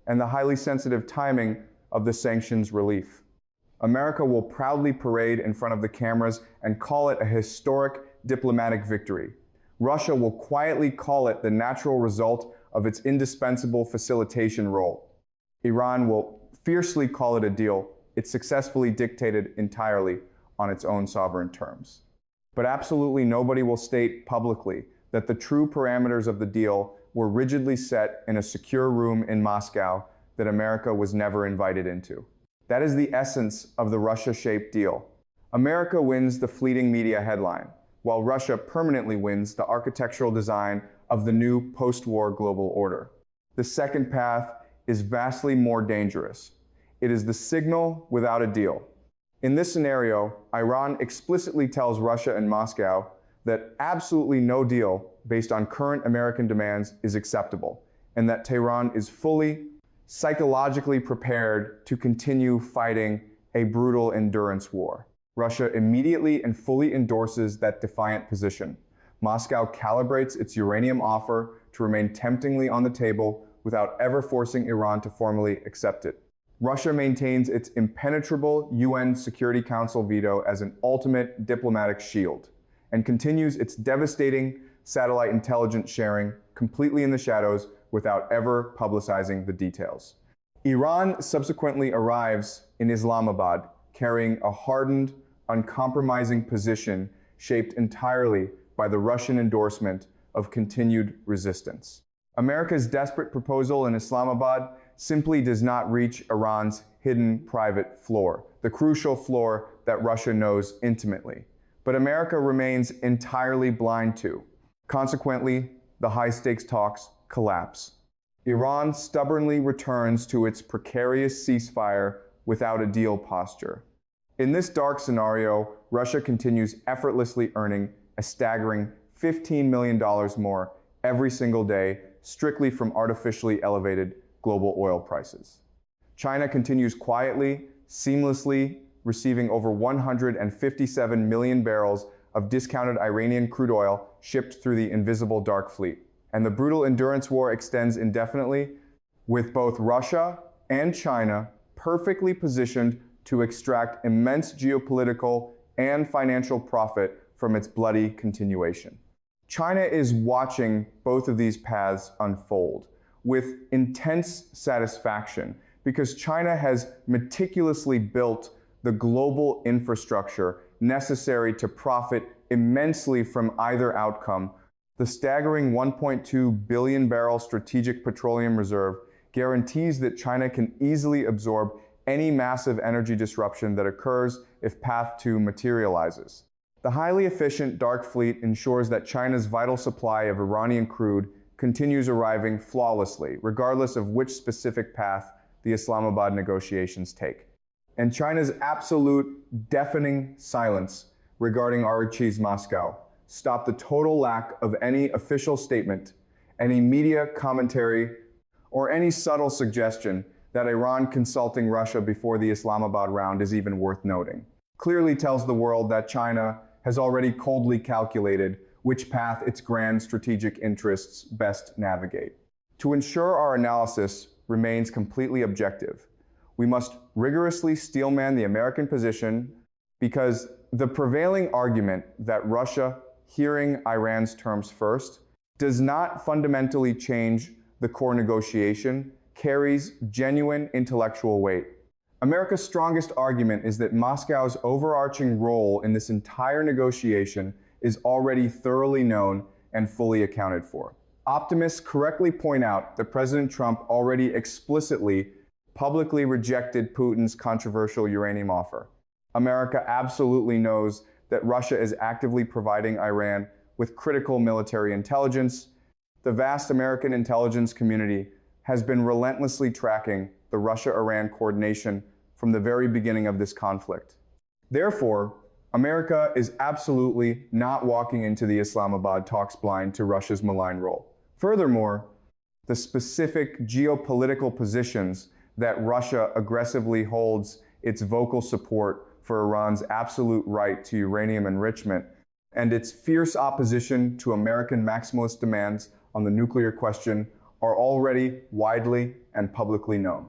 and the highly sensitive timing of the sanctions relief. America will proudly parade in front of the cameras and call it a historic diplomatic victory. Russia will quietly call it the natural result of its indispensable facilitation role. Iran will fiercely call it a deal it successfully dictated entirely on its own sovereign terms. But absolutely nobody will state publicly that the true parameters of the deal were rigidly set in a secure room in Moscow that America was never invited into. That is the essence of the Russia-shaped deal. America wins the fleeting media headline, while Russia permanently wins the architectural design of the new post-war global order. The second path is vastly more dangerous. It is the signal without a deal. In this scenario, Iran explicitly tells Russia and Moscow that absolutely no deal based on current American demands is acceptable, and that Tehran is fully, psychologically prepared to continue fighting a brutal endurance war. Russia immediately and fully endorses that defiant position. Moscow calibrates its uranium offer to remain temptingly on the table without ever forcing Iran to formally accept it. Russia maintains its impenetrable UN Security Council veto as an ultimate diplomatic shield, and continues its devastating satellite intelligence sharing completely in the shadows without ever publicizing the details. Iran subsequently arrives in Islamabad carrying a hardened, uncompromising position shaped entirely by the Russian endorsement of continued resistance. America's desperate proposal in Islamabad simply does not reach Iran's hidden private floor, the crucial floor that Russia knows intimately. But America remains entirely blind to. Consequently, the high-stakes talks collapse. Iran stubbornly returns to its precarious ceasefire without a deal posture. In this dark scenario, Russia continues effortlessly earning a staggering $15 million more every single day strictly from artificially elevated global oil prices. China continues quietly, seamlessly receiving over 157 million barrels of discounted Iranian crude oil shipped through the invisible dark fleet. And the brutal endurance war extends indefinitely, with both Russia and China perfectly positioned to extract immense geopolitical and financial profit from its bloody continuation. China is watching both of these paths unfold with intense satisfaction because China has meticulously built the global infrastructure necessary to profit immensely from either outcome. The staggering 1.2 billion barrel strategic petroleum reserve guarantees that China can easily absorb any massive energy disruption that occurs if Path 2 materializes. The highly efficient dark fleet ensures that China's vital supply of Iranian crude continues arriving flawlessly, regardless of which specific path the Islamabad negotiations take. And China's absolute deafening silence regarding Araghchi's Moscow stopped the total lack of any official statement, any media commentary, or any subtle suggestion that Iran consulting Russia before the Islamabad round is even worth noting. Clearly tells the world that China has already coldly calculated which path its grand strategic interests best navigate. To ensure our analysis remains completely objective, we must rigorously steelman the American position because the prevailing argument that Russia hearing Iran's terms first, does not fundamentally change the core negotiation, carries genuine intellectual weight. America's strongest argument is that Moscow's overarching role in this entire negotiation is already thoroughly known and fully accounted for. Optimists correctly point out that President Trump already explicitly, publicly rejected Putin's controversial uranium offer. America absolutely knows that Russia is actively providing Iran with critical military intelligence. The vast American intelligence community has been relentlessly tracking the Russia-Iran coordination from the very beginning of this conflict. Therefore, America is absolutely not walking into the Islamabad talks blind to Russia's malign role. Furthermore, the specific geopolitical positions that Russia aggressively holds its vocal support for Iran's absolute right to uranium enrichment and its fierce opposition to American maximalist demands on the nuclear question are already widely and publicly known.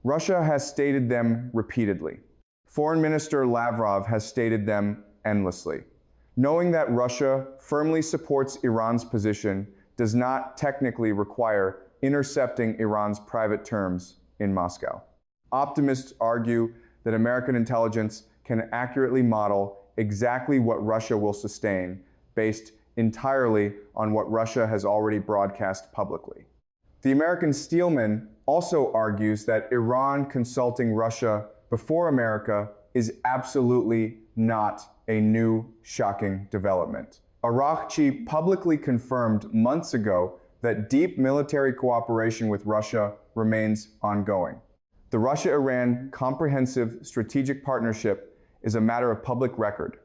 Russia has stated them repeatedly. Foreign Minister Lavrov has stated them endlessly. Knowing that Russia firmly supports Iran's position does not technically require intercepting Iran's private terms in Moscow. Optimists argue that American intelligence can accurately model exactly what Russia will sustain based entirely on what Russia has already broadcast publicly. The American Steelman also argues that Iran consulting Russia before America is absolutely not a new, shocking development. Araghchi publicly confirmed months ago that deep military cooperation with Russia remains ongoing. The Russia-Iran Comprehensive Strategic Partnership is a matter of public record.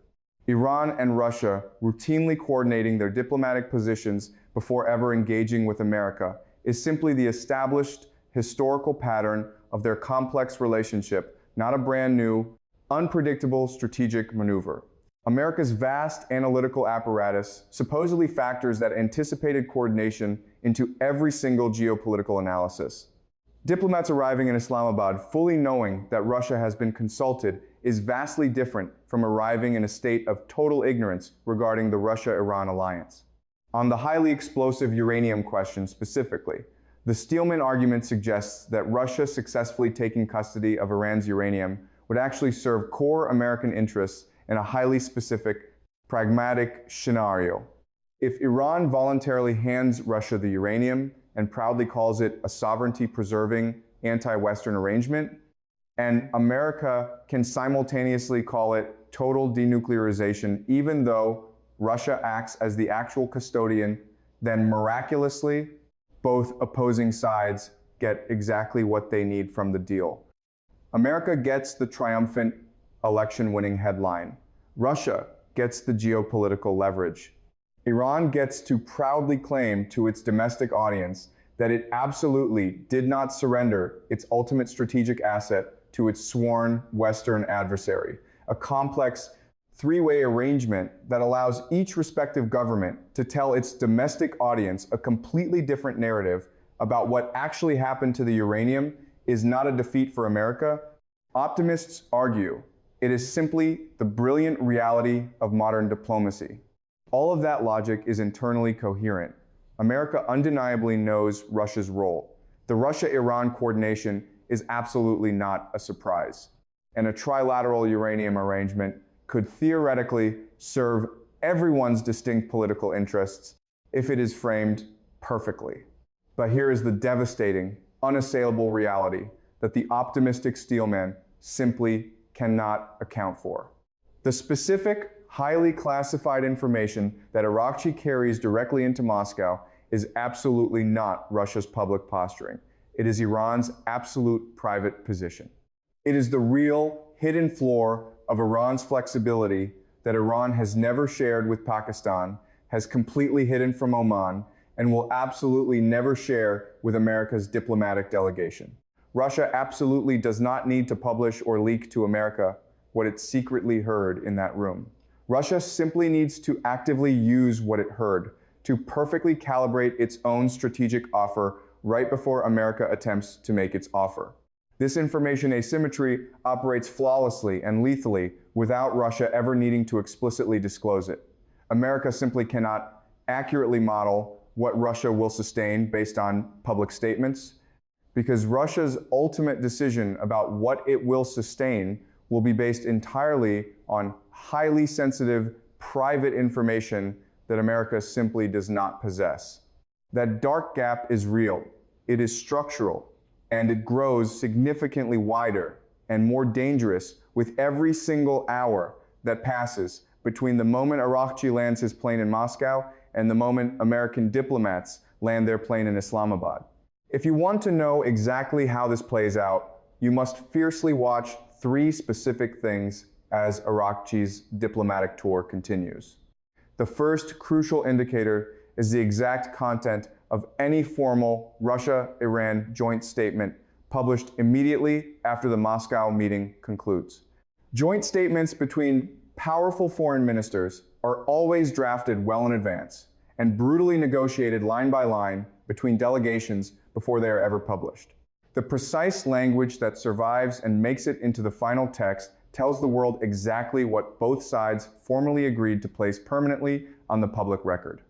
Iran and Russia routinely coordinating their diplomatic positions before ever engaging with America is simply the established historical pattern of their complex relationship, not a brand new, unpredictable strategic maneuver. America's vast analytical apparatus supposedly factors that anticipated coordination into every single geopolitical analysis. Diplomats arriving in Islamabad fully knowing that Russia has been consulted is vastly different from arriving in a state of total ignorance regarding the Russia-Iran alliance. On the highly explosive uranium question specifically, the Steelman argument suggests that Russia successfully taking custody of Iran's uranium would actually serve core American interests in a highly specific, pragmatic scenario. If Iran voluntarily hands Russia the uranium and proudly calls it a sovereignty-preserving, anti-Western arrangement, and America can simultaneously call it total denuclearization, even though Russia acts as the actual custodian, then miraculously, both opposing sides get exactly what they need from the deal. America gets the triumphant election-winning headline. Russia gets the geopolitical leverage. Iran gets to proudly claim to its domestic audience that it absolutely did not surrender its ultimate strategic asset to its sworn Western adversary, a complex three-way arrangement that allows each respective government to tell its domestic audience a completely different narrative about what actually happened to the uranium is not a defeat for America. Optimists argue it is simply the brilliant reality of modern diplomacy. All of that logic is internally coherent. America undeniably knows Russia's role. The Russia-Iran coordination is absolutely not a surprise. And a trilateral uranium arrangement could theoretically serve everyone's distinct political interests if it is framed perfectly. But here is the devastating, unassailable reality that the optimistic Steelman simply cannot account for. The specific, highly classified information that Araghchi carries directly into Moscow is absolutely not Russia's public posturing. It is Iran's absolute private position. It is the real, hidden floor of Iran's flexibility that Iran has never shared with Pakistan, has completely hidden from Oman, and will absolutely never share with America's diplomatic delegation. Russia absolutely does not need to publish or leak to America what it secretly heard in that room. Russia simply needs to actively use what it heard to perfectly calibrate its own strategic offer right before America attempts to make its offer. This information asymmetry operates flawlessly and lethally without Russia ever needing to explicitly disclose it. America simply cannot accurately model what Russia will sustain based on public statements, because Russia's ultimate decision about what it will sustain will be based entirely on highly sensitive, private information that America simply does not possess. That dark gap is real, it is structural, and it grows significantly wider and more dangerous with every single hour that passes between the moment Araghchi lands his plane in Moscow and the moment American diplomats land their plane in Islamabad. If you want to know exactly how this plays out, you must fiercely watch 3 specific things as Araghchi's diplomatic tour continues. The first crucial indicator is the exact content of any formal Russia-Iran joint statement published immediately after the Moscow meeting concludes. Joint statements between powerful foreign ministers are always drafted well in advance and brutally negotiated line by line between delegations before they are ever published. The precise language that survives and makes it into the final text tells the world exactly what both sides formally agreed to place permanently on the public record.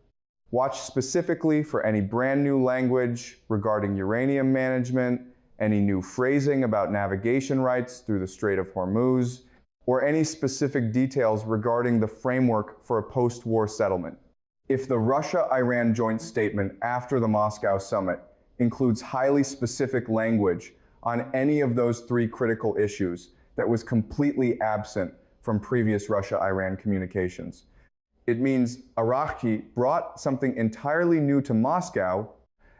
Watch specifically for any brand new language regarding uranium management, any new phrasing about navigation rights through the Strait of Hormuz, or any specific details regarding the framework for a post-war settlement. If the Russia-Iran joint statement after the Moscow summit includes highly specific language on any of those 3 critical issues that was completely absent from previous Russia-Iran communications, it means Araghchi brought something entirely new to Moscow,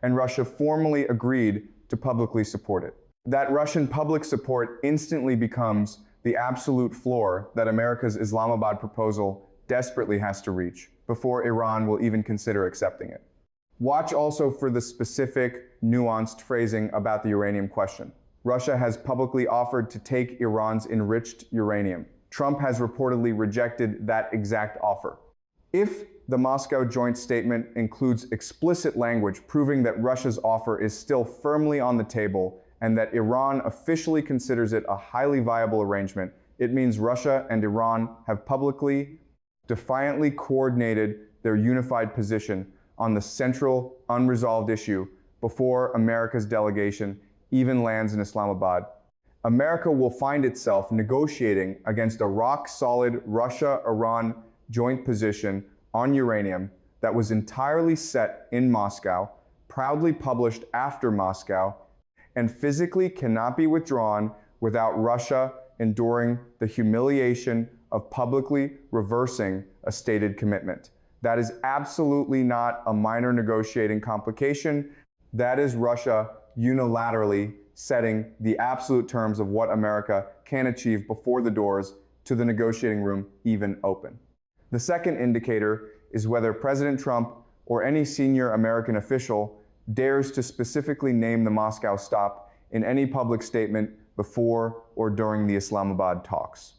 and Russia formally agreed to publicly support it. That Russian public support instantly becomes the absolute floor that America's Islamabad proposal desperately has to reach before Iran will even consider accepting it. Watch also for the specific, nuanced phrasing about the uranium question. Russia has publicly offered to take Iran's enriched uranium. Trump has reportedly rejected that exact offer. If the Moscow joint statement includes explicit language proving that Russia's offer is still firmly on the table and that Iran officially considers it a highly viable arrangement, it means Russia and Iran have publicly, defiantly coordinated their unified position on the central, unresolved issue before America's delegation even lands in Islamabad. America will find itself negotiating against a rock-solid Russia-Iran joint position on uranium that was entirely set in Moscow, proudly published after Moscow, and physically cannot be withdrawn without Russia enduring the humiliation of publicly reversing a stated commitment. That is absolutely not a minor negotiating complication. That is Russia unilaterally setting the absolute terms of what America can achieve before the doors to the negotiating room even open. The second indicator is whether President Trump or any senior American official dares to specifically name the Moscow stop in any public statement before or during the Islamabad talks.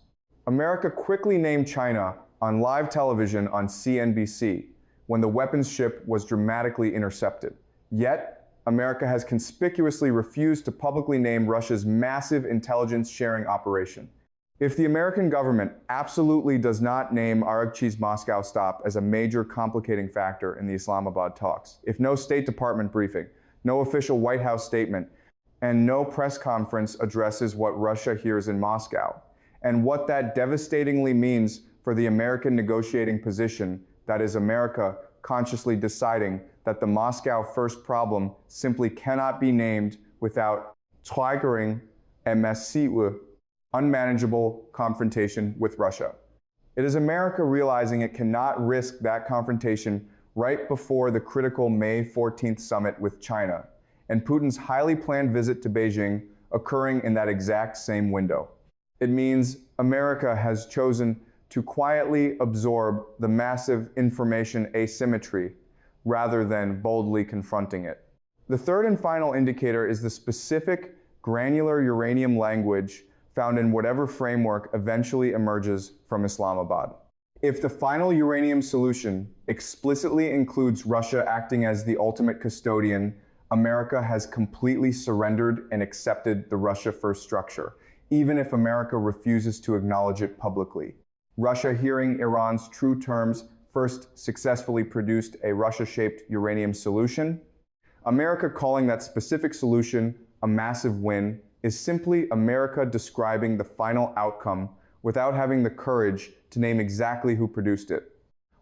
America quickly named China on live television on CNBC when the weapons ship was dramatically intercepted. Yet, America has conspicuously refused to publicly name Russia's massive intelligence sharing operation. If the American government absolutely does not name Araghchi's Moscow stop as a major complicating factor in the Islamabad talks, if no State Department briefing, no official White House statement, and no press conference addresses what Russia hears in Moscow, and what that devastatingly means for the American negotiating position, that is America consciously deciding that the Moscow first problem simply cannot be named without triggering a massive, unmanageable confrontation with Russia. It is America realizing it cannot risk that confrontation right before the critical May 14th summit with China, and Putin's highly planned visit to Beijing occurring in that exact same window. It means America has chosen to quietly absorb the massive information asymmetry rather than boldly confronting it. The third and final indicator is the specific granular uranium language found in whatever framework eventually emerges from Islamabad. If the final uranium solution explicitly includes Russia acting as the ultimate custodian, America has completely surrendered and accepted the Russia first structure, even if America refuses to acknowledge it publicly. Russia hearing Iran's true terms first successfully produced a Russia-shaped uranium solution. America calling that specific solution a massive win is simply America describing the final outcome without having the courage to name exactly who produced it.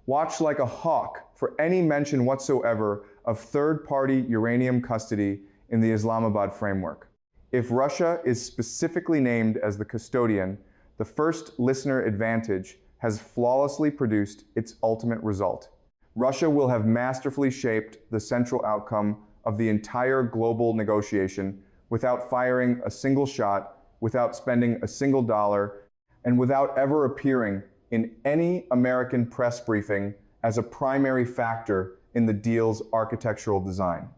Watch like a hawk for any mention whatsoever of third-party uranium custody in the Islamabad framework. If Russia is specifically named as the custodian, the first listener advantage has flawlessly produced its ultimate result. Russia will have masterfully shaped the central outcome of the entire global negotiation without firing a single shot, without spending a single dollar, and without ever appearing in any American press briefing as a primary factor in the deal's architectural design.